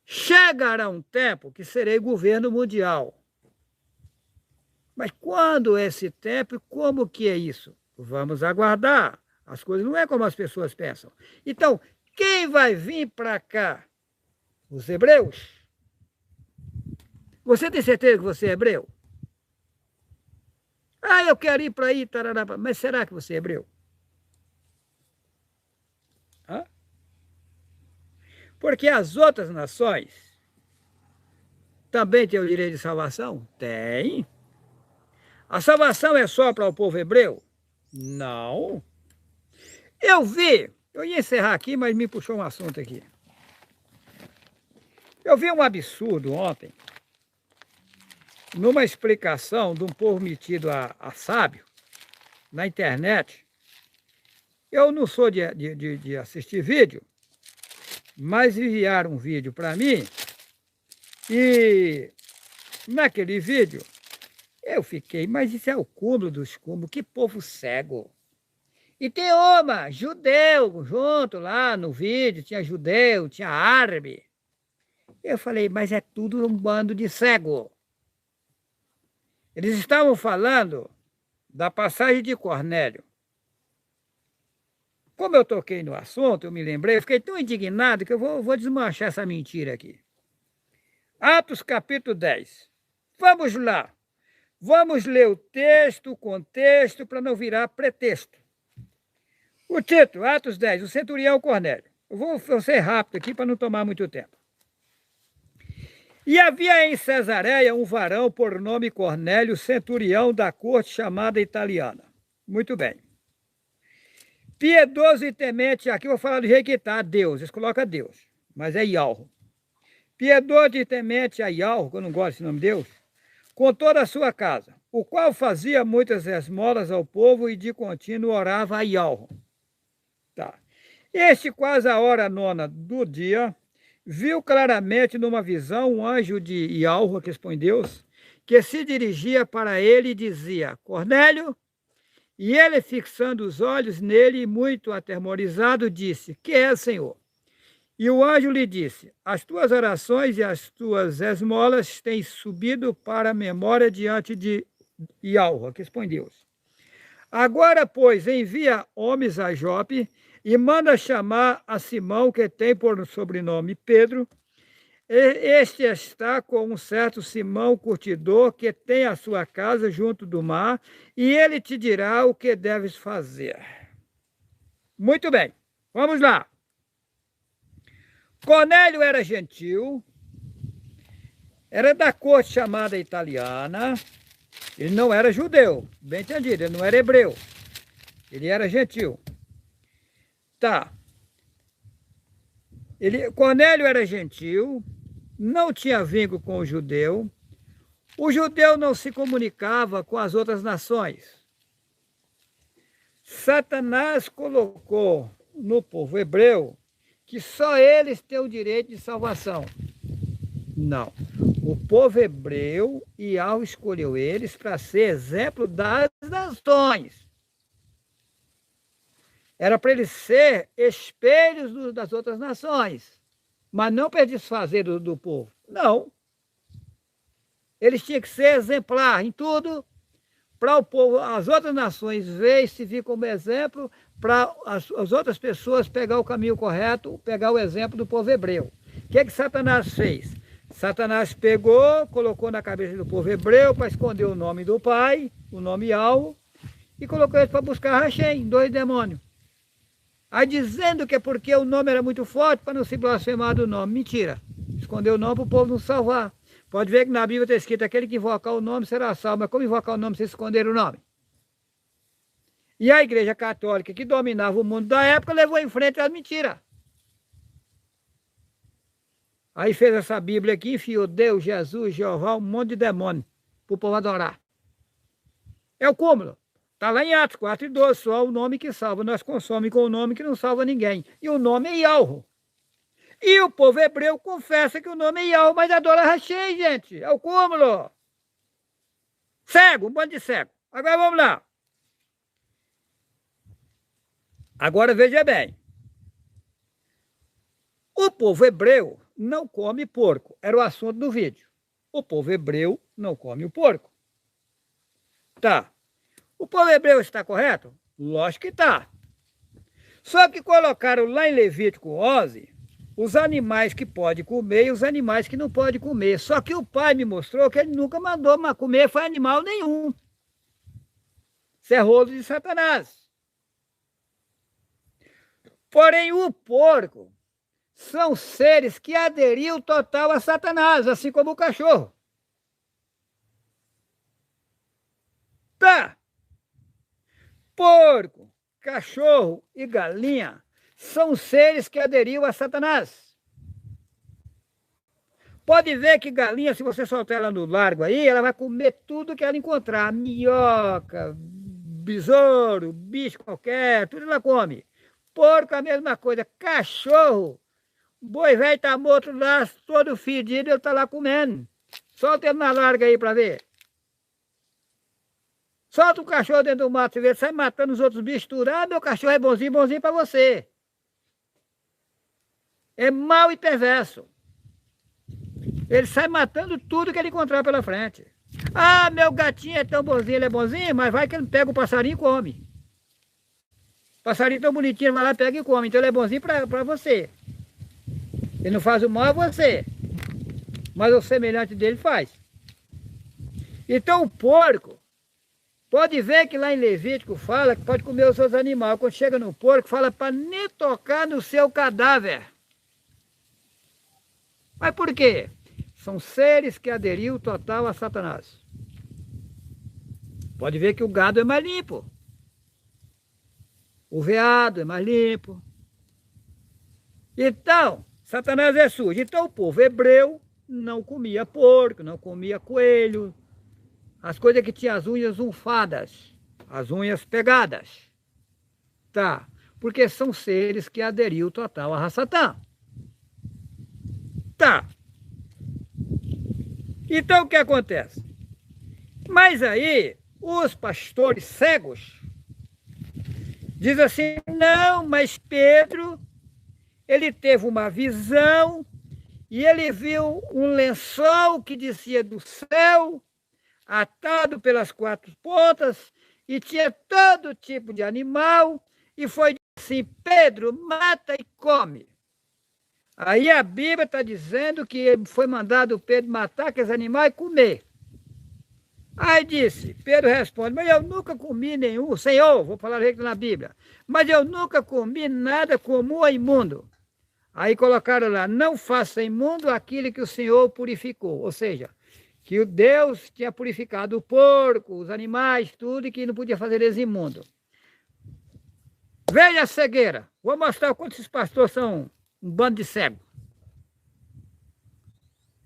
Chegará um tempo que serei governo mundial. Mas quando é esse tempo e como que é isso? Vamos aguardar. As coisas não é como as pessoas pensam. Então, quem vai vir para cá? Os hebreus? Você tem certeza que você é hebreu? Ah, eu quero ir para aí, tarará. Mas será que você é hebreu? Porque as outras nações também têm o direito de salvação? Tem. A salvação é só para o povo hebreu? Não. Eu ia encerrar aqui, mas me puxou um assunto aqui. Eu vi um absurdo ontem, numa explicação de um povo metido a sábio, na internet. Eu não sou de assistir vídeo, mas enviaram um vídeo para mim, e naquele vídeo eu fiquei, mas isso é o cúmulo dos cúmulos, que povo cego. E tem judeu junto lá no vídeo, tinha judeu, tinha árabe. Eu falei, mas é tudo um bando de cego. Eles estavam falando da passagem de Cornélio. Como eu toquei no assunto, eu me lembrei, eu fiquei tão indignado que eu vou desmanchar essa mentira aqui. Atos capítulo 10. Vamos lá. Vamos ler o texto, o contexto, para não virar pretexto. O título, Atos 10, o centurião Cornélio. Eu vou ser rápido aqui para não tomar muito tempo. E havia em Cesareia um varão por nome Cornélio, centurião da corte chamada italiana. Muito bem. Piedoso e temente, aqui eu vou falar do jeito que está, Deus, eles colocam Deus, mas é Yahweh. Piedoso e temente a Yahweh, que eu não gosto desse nome de Deus, com toda a sua casa, o qual fazia muitas esmolas ao povo e de contínuo orava a Yahweh. Tá. Este, quase a hora 9 do dia, viu claramente numa visão um anjo de Yahweh, que expõe Deus, que se dirigia para ele e dizia, Cornélio. E ele, fixando os olhos nele, muito atemorizado, disse, que é, Senhor? E o anjo lhe disse, as tuas orações e as tuas esmolas têm subido para a memória diante de Yahweh, que expõe Deus. Agora, pois, envia homens a Jope e manda chamar a Simão, que tem por sobrenome Pedro. Este está com um certo Simão curtidor, que tem a sua casa junto do mar, e ele te dirá o que deves fazer. Muito bem, vamos lá. Cornélio era gentil, era da corte chamada italiana, ele não era judeu, bem entendido, ele não era hebreu, ele era gentil. Tá. Cornélio era gentil, não tinha vínculo com o judeu não se comunicava com as outras nações. Satanás colocou no povo hebreu que só eles têm o direito de salvação. Não. O povo hebreu, Yahweh escolheu eles para ser exemplo das nações. Era para eles ser espelhos das outras nações, mas não para desfazer do povo. Não. Eles tinham que ser exemplar em tudo, para o povo, as outras nações ver e servir como exemplo, para as outras pessoas pegar o caminho correto, pegar o exemplo do povo hebreu. O que Satanás fez? Satanás pegou, colocou na cabeça do povo hebreu para esconder o nome do pai, o nome Yahweh, e colocou eles para buscar Hashem, 2 demônios. Aí dizendo que é porque o nome era muito forte para não se blasfemar do nome. Mentira. Escondeu o nome para o povo não salvar. Pode ver que na Bíblia está escrito, aquele que invocar o nome será salvo. Mas como invocar o nome sem esconder o nome? E a Igreja Católica, que dominava o mundo da época, levou em frente as mentiras. Aí fez essa Bíblia aqui, enfiou Deus, Jesus, Jeová, um monte de demônio para o povo adorar. É o cúmulo. Está lá em Atos 4:12, só o nome que salva. Nós consomemos com o nome que não salva ninguém. E o nome é Yahweh. E o povo hebreu confessa que o nome é Yahweh, mas adora Hashem, gente. É o cúmulo. Cego, um bando de cego. Agora vamos lá. Agora veja bem. O povo hebreu não come porco. Era o assunto do vídeo. O povo hebreu não come o porco. Tá. O povo hebreu está correto? Lógico que está. Só que colocaram lá em Levítico 11 os animais que pode comer e os animais que não pode comer. Só que o pai me mostrou que ele nunca mandou comer foi animal nenhum. Isso é rolo de Satanás. Porém, o porco são seres que aderiram total a Satanás, assim como o cachorro. Tá. Porco, cachorro e galinha são seres que aderiram a Satanás. Pode ver que galinha, se você soltar ela no largo aí, ela vai comer tudo que ela encontrar. Minhoca, besouro, bicho qualquer, tudo ela come. Porco a mesma coisa. Cachorro, boi velho está morto lá, todo fedido, ele está lá comendo. Solta ele na larga aí para ver. Solta o cachorro dentro do mato, você vê, ele sai matando os outros bichos tudo. Ah, meu cachorro é bonzinho, bonzinho para você. É mau e perverso. Ele sai matando tudo que ele encontrar pela frente. Ah, meu gatinho é tão bonzinho, ele é bonzinho, mas vai que ele pega o passarinho e come. Passarinho tão bonitinho, vai lá, pega e come. Então ele é bonzinho para você. Ele não faz o mal a você, mas o semelhante dele faz. Então o porco, pode ver que lá em Levítico fala que pode comer os outros animais. Quando chega no porco, fala para nem tocar no seu cadáver. Mas por quê? São seres que aderiram total a Satanás. Pode ver que o gado é mais limpo. O veado é mais limpo. Então, Satanás é sujo. Então o povo hebreu não comia porco, não comia coelho. As coisas que tinham as unhas unfadas, as unhas pegadas. Tá? Porque são seres que aderiram total a Satã. Tá. Então o que acontece? Mas aí, os pastores cegos dizem assim, não, mas Pedro, ele teve uma visão e ele viu um lençol que descia do céu, atado pelas 4 pontas, e tinha todo tipo de animal, e foi assim, Pedro, mata e come. Aí a Bíblia está dizendo que foi mandado Pedro matar aqueles animais e comer. Aí disse, Pedro responde, mas eu nunca comi nenhum, Senhor, vou falar na Bíblia, mas eu nunca comi nada comum ou imundo. Aí colocaram lá, não faça imundo aquilo que o Senhor purificou, ou seja, que o Deus tinha purificado o porco, os animais, tudo, e que não podia fazer eles imundo. Veja a cegueira, vou mostrar o quanto esses pastores são um bando de cego.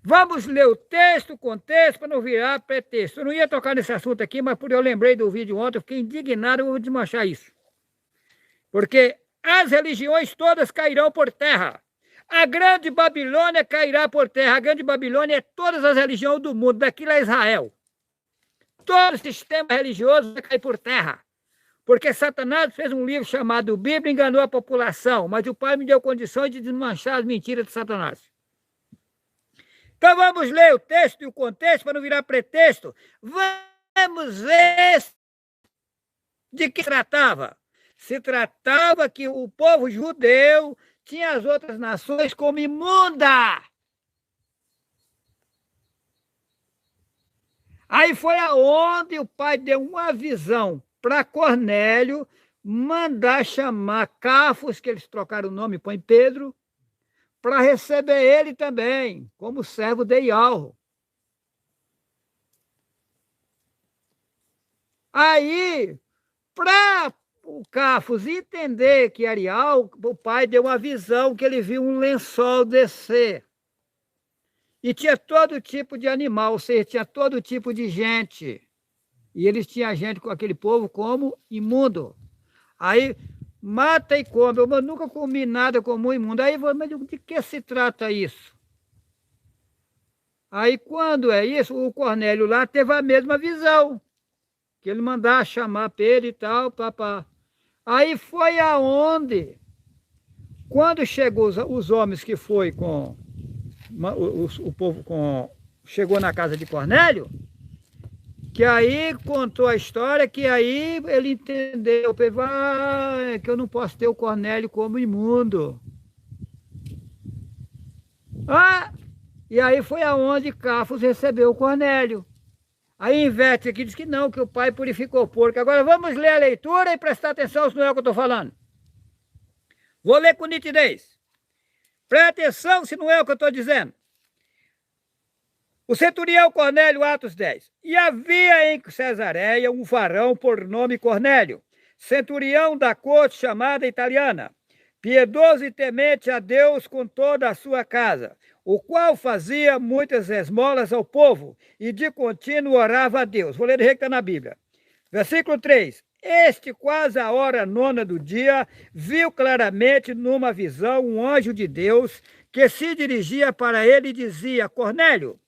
Vamos ler o texto, o contexto, para não virar pretexto. Eu não ia tocar nesse assunto aqui, mas por eu lembrei do vídeo ontem, eu fiquei indignado, eu vou desmanchar isso. Porque as religiões todas cairão por terra. A grande Babilônia cairá por terra. A grande Babilônia é todas as religiões do mundo, daquilo é Israel. Todo sistema religioso vai cair por terra. Porque Satanás fez um livro chamado Bíblia e enganou a população, mas o Pai me deu condições de desmanchar as mentiras de Satanás. Então vamos ler o texto e o contexto para não virar pretexto. Vamos ver de que se tratava. Se tratava que o povo judeu tinha as outras nações como imunda. Aí foi aonde o pai deu uma visão para Cornélio mandar chamar Cafos, que eles trocaram o nome, põe Pedro, para receber ele também, como servo de Ialro. Aí, para o Cafos entender que era Ialro, o pai deu uma visão que ele viu um lençol descer. E tinha todo tipo de animal, ou seja, tinha todo tipo de gente. E eles tinham gente com aquele povo como imundo. Aí, mata e come. Eu nunca comi nada como imundo. Aí, mas de que se trata isso? Aí, quando é isso, o Cornélio lá teve a mesma visão. Que ele mandava chamar Pedro e tal, papá. Aí foi aonde, quando chegou os homens que foi com o povo chegou na casa de Cornélio, que aí contou a história, que aí ele entendeu, que eu não posso ter o Cornélio como imundo. E aí foi aonde Cafos recebeu o Cornélio. Aí inverte aqui, diz que não, que o pai purificou o porco. Agora vamos ler a leitura e prestar atenção se não é o que eu estou falando. Vou ler com nitidez. Presta atenção se não é o que eu estou dizendo. O centurião Cornélio, Atos 10. E havia em Cesareia um varão por nome Cornélio, centurião da corte chamada italiana, piedoso e temente a Deus com toda a sua casa, o qual fazia muitas esmolas ao povo e de contínuo orava a Deus. Vou ler o que está na Bíblia. Versículo 3. Este, quase a hora nona do dia, viu claramente numa visão um anjo de Deus que se dirigia para ele e dizia: Cornélio.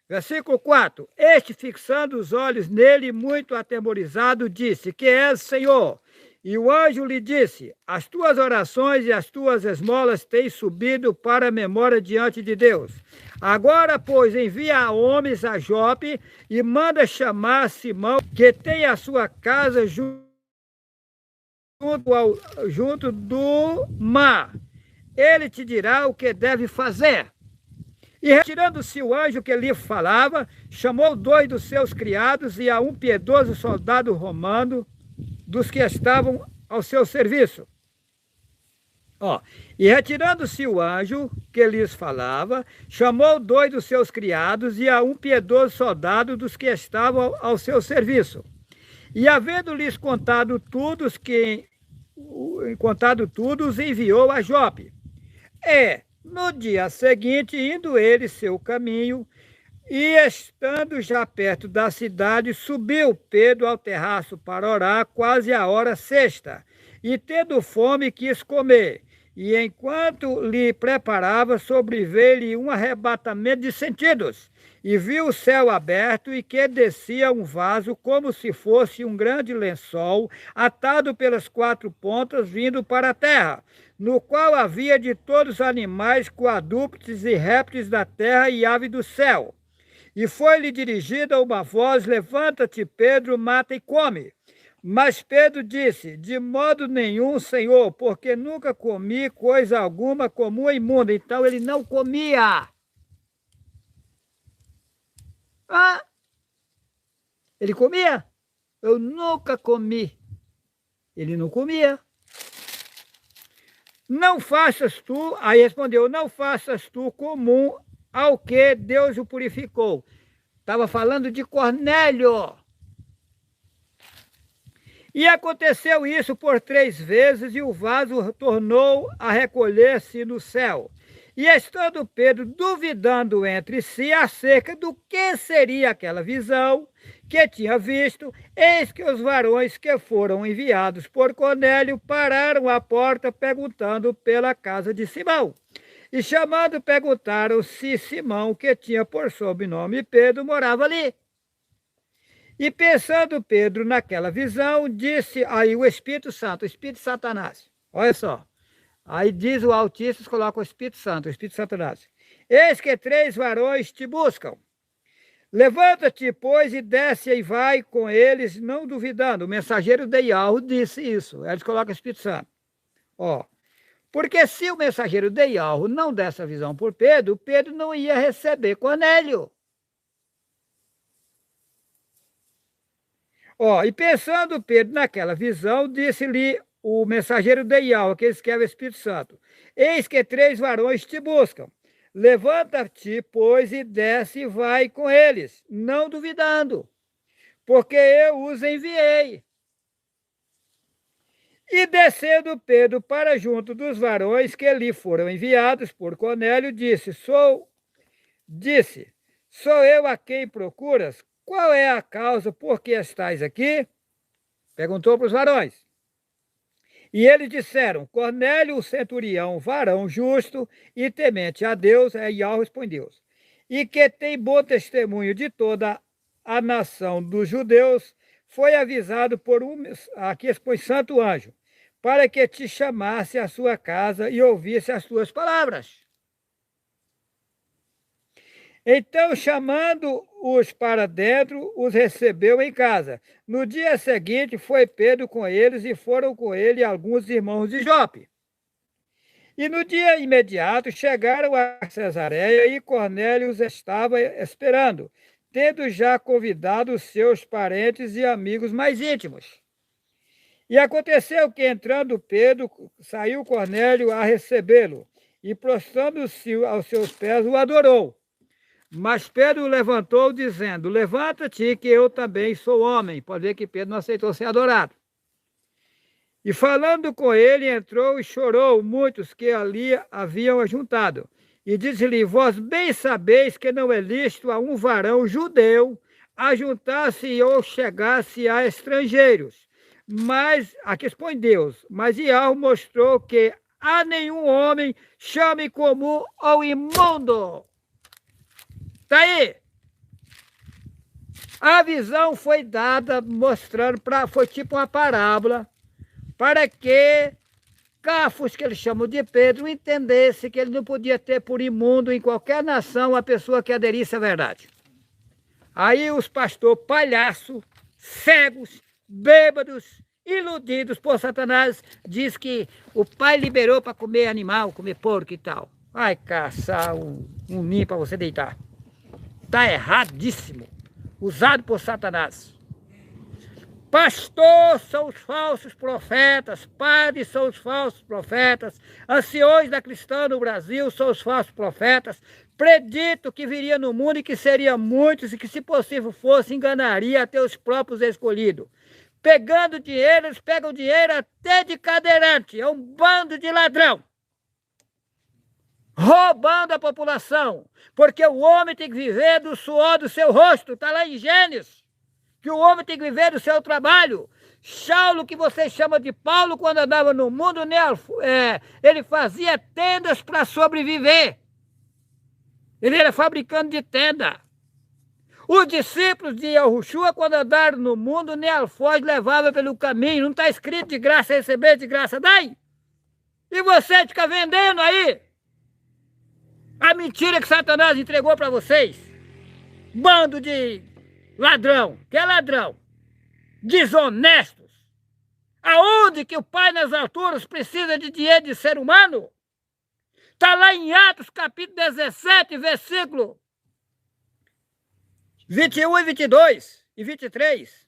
Versículo 4. Este, fixando os olhos nele, muito atemorizado, disse: Que és, Senhor? E o anjo lhe disse: As tuas orações e as tuas esmolas têm subido para a memória diante de Deus. Agora, pois, envia homens a Jope e manda chamar Simão, que tem a sua casa junto do mar. Ele te dirá o que deve fazer. E retirando-se o anjo que lhe falava, chamou 2 dos seus criados e a um piedoso soldado romano dos que estavam ao seu serviço. E retirando-se o anjo que lhes falava, chamou 2 dos seus criados e a um piedoso soldado dos que estavam ao seu serviço. E havendo-lhes contado tudo, os enviou a Jope. No dia seguinte, indo ele seu caminho, e estando já perto da cidade, subiu Pedro ao terraço para orar, quase a hora sexta, e tendo fome quis comer. E enquanto lhe preparava, sobreveio-lhe um arrebatamento de sentidos, e viu o céu aberto e que descia um vaso como se fosse um grande lençol, atado pelas 4 pontas, vindo para a terra, no qual havia de todos os animais, quadrúpedes e répteis da terra e ave do céu. E foi-lhe dirigida uma voz: Levanta-te, Pedro, mata e come. Mas Pedro disse: De modo nenhum, Senhor, porque nunca comi coisa alguma comum e imunda. Então ele não comia. Ele comia? Eu nunca comi. Ele não comia. Não faças tu, aí respondeu, não faças tu comum ao que Deus o purificou. Estava falando de Cornélio. E aconteceu isso por 3 vezes, e o vaso tornou a recolher-se no céu. E estando Pedro duvidando entre si acerca do que seria aquela visão que tinha visto, eis que os varões que foram enviados por Cornélio pararam à porta perguntando pela casa de Simão. E chamando, perguntaram se Simão, que tinha por sobrenome Pedro, morava ali. E pensando Pedro naquela visão, disse aí o Espírito Santo, o Espírito de Satanás. Olha só. Aí diz o Altíssimo, coloca o Espírito Santo, Satanás. Eis que 3 varões te buscam. Levanta-te, pois, e desce e vai com eles, não duvidando. O mensageiro de Iarro disse isso. Aí eles colocam o Espírito Santo. Ó, porque se o mensageiro de Iarro não desse a visão por Pedro, Pedro não ia receber Cornélio. Ó, e pensando Pedro naquela visão, disse-lhe o mensageiro de Iarro, que escreve o Espírito Santo: eis que 3 varões te buscam. Levanta-te, pois, e desce e vai com eles, não duvidando, porque eu os enviei. E descendo Pedro para junto dos varões que lhe foram enviados por Cornélio, disse: sou eu a quem procuras? Qual é a causa por que estais aqui? Perguntou para os varões. E eles disseram: Cornélio, o centurião, varão justo e temente a Deus, Iarro respondeu, e que tem bom testemunho de toda a nação dos judeus, foi avisado por aqui expõe santo anjo, para que te chamasse à sua casa e ouvisse as tuas palavras. Então, chamando-os para dentro, os recebeu em casa. No dia seguinte, foi Pedro com eles e foram com ele alguns irmãos de Jope. E no dia imediato chegaram a Cesareia e Cornélio os estava esperando, tendo já convidado os seus parentes e amigos mais íntimos. E aconteceu que, entrando Pedro, saiu Cornélio a recebê-lo, e prostrando-se aos seus pés, o adorou. Mas Pedro o levantou, dizendo: levanta-te, que eu também sou homem. Pode ver que Pedro não aceitou ser adorado. E falando com ele, entrou e chorou muitos que ali haviam ajuntado. E disse-lhe: vós bem sabeis que não é lícito a um varão judeu ajuntar-se ou chegar-se a estrangeiros. Mas, aqui expõe Deus, mas Iarro mostrou que a nenhum homem chame comum ou imundo. Está aí. A visão foi dada mostrando, foi tipo uma parábola, para que Cafos, que eles chamam de Pedro, entendesse que ele não podia ter por imundo em qualquer nação a pessoa que aderisse à verdade. Aí os pastores palhaços, cegos, bêbados, iludidos por Satanás, diz que o pai liberou para comer animal, comer porco e tal. Vai caçar um ninho para você deitar. Está erradíssimo. Usado por Satanás. Pastor são os falsos profetas, padres são os falsos profetas, anciões da cristã no Brasil são os falsos profetas, predito que viria no mundo e que seria muitos e que, se possível fosse, enganaria até os próprios escolhidos. Pegando dinheiro, eles pegam dinheiro até de cadeirante, é um bando de ladrão. Roubando a população, porque o homem tem que viver do suor do seu rosto, está lá em Gênesis, que o homem tem que viver do seu trabalho. Saulo, que você chama de Paulo, quando andava no mundo, ele fazia tendas para sobreviver. Ele era fabricante de tenda. Os discípulos de Yahushua, quando andaram no mundo, nem alfoz levava pelo caminho. Não está escrito de graça receber, de graça dai? E você fica vendendo aí a mentira que Satanás entregou para vocês. Bando de ladrão, que é ladrão, desonestos. Aonde que o Pai nas alturas precisa de dinheiro de ser humano? Está lá em Atos capítulo 17, versículo 21 e 22 e 23.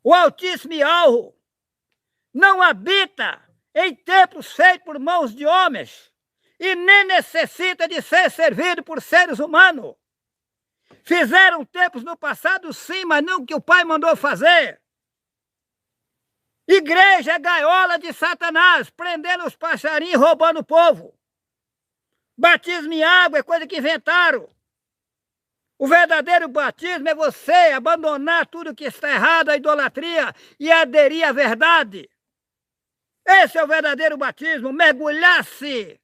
O Altíssimo Yahweh não habita em templos feitos por mãos de homens e nem necessita de ser servido por seres humanos. Fizeram templos no passado, sim, mas não o que o Pai mandou fazer. Igreja é gaiola de Satanás, prendendo os passarinhos e roubando o povo. Batismo em água é coisa que inventaram. O verdadeiro batismo é você abandonar tudo que está errado, a idolatria, e aderir à verdade. Esse é o verdadeiro batismo, mergulhar-se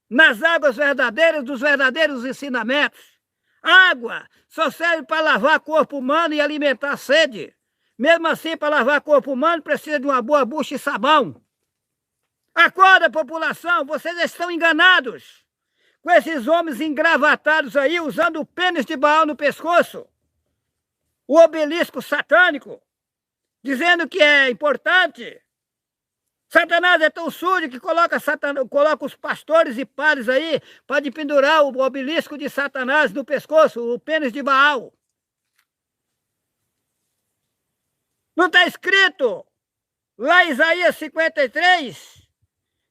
nas águas verdadeiras dos verdadeiros ensinamentos. Água só serve para lavar corpo humano e alimentar a sede. Mesmo assim, para lavar corpo humano, precisa de uma boa bucha e sabão. Acorda, população, vocês estão enganados com esses homens engravatados aí, usando o pênis de Baal no pescoço, o obelisco satânico, dizendo que é importante. Satanás é tão sujo que coloca os pastores e padres aí para pendurar o obelisco de Satanás no pescoço, o pênis de Baal. Não está escrito lá em Isaías 53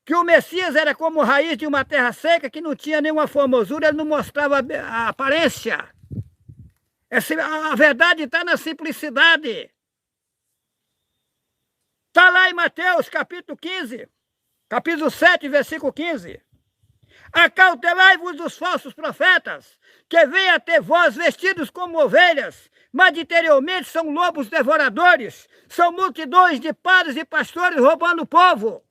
que o Messias era como raiz de uma terra seca, que não tinha nenhuma formosura, ele não mostrava a aparência. A verdade está na simplicidade. Está lá em Mateus, capítulo 15, capítulo 7, versículo 15. Acautelai-vos dos falsos profetas, que vêm até vós vestidos como ovelhas, mas interiormente são lobos devoradores, são multidões de padres e pastores roubando o povo.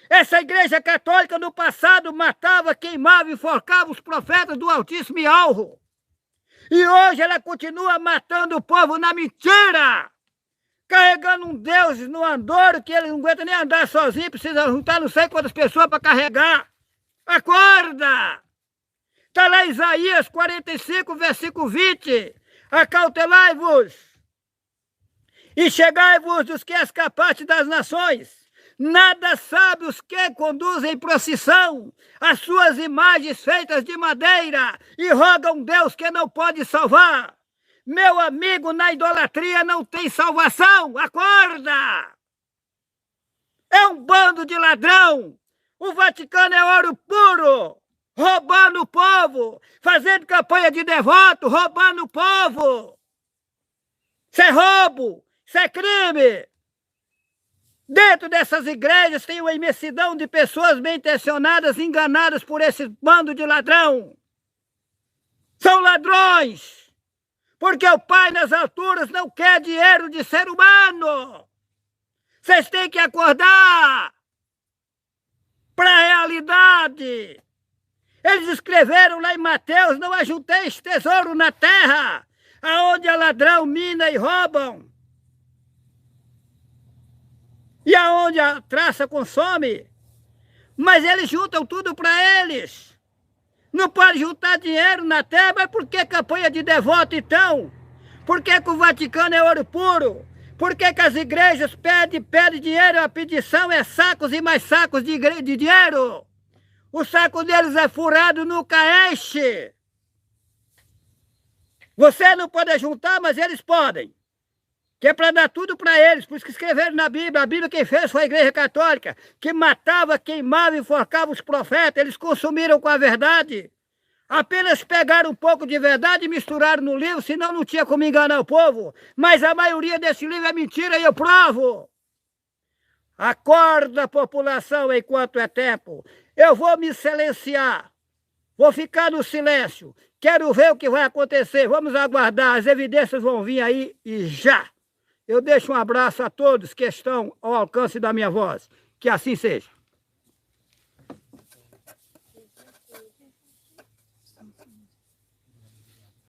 Essa igreja católica no passado matava, queimava e enforcava os profetas do Altíssimo e Alvo. E hoje ela continua matando o povo na mentira, carregando um Deus no andouro que ele não aguenta nem andar sozinho, precisa juntar não sei quantas pessoas para carregar. Acorda! Está lá Isaías 45, versículo 20. Acautelai-vos e chegai-vos dos que escapaste das nações. Nada sabe os que conduzem procissão as suas imagens feitas de madeira e rogam Deus que não pode salvar. Meu amigo, na idolatria não tem salvação. Acorda! É um bando de ladrão. O Vaticano é ouro puro, roubando o povo, fazendo campanha de devoto, roubando o povo. Isso é roubo, isso é crime. Dentro dessas igrejas tem uma imensidão de pessoas bem intencionadas, enganadas por esse bando de ladrão. São ladrões, porque o Pai nas alturas não quer dinheiro de ser humano. Vocês têm que acordar para a realidade. Eles escreveram lá em Mateus: não ajunteis tesouro na terra, aonde a ladrão mina e roubam, e aonde a traça consome. Mas eles juntam tudo para eles. Não pode juntar dinheiro na terra. Mas por que campanha de devoto então? Por que o Vaticano é ouro puro? Por que as igrejas pedem dinheiro? A pedição é sacos e mais sacos de dinheiro. O saco deles é furado, nunca enche. Você não pode juntar, mas eles podem. Que é para dar tudo para eles. Por isso que escreveram na Bíblia. A Bíblia quem fez foi a Igreja Católica, que matava, queimava e enforcava os profetas. Eles consumiram com a verdade. Apenas pegaram um pouco de verdade e misturaram no livro, senão não tinha como enganar o povo. Mas a maioria desse livro é mentira e eu provo. Acorda, população, enquanto é tempo. Eu vou me silenciar. Vou ficar no silêncio. Quero ver o que vai acontecer. Vamos aguardar. As evidências vão vir aí e já. Eu deixo um abraço a todos que estão ao alcance da minha voz. Que assim seja.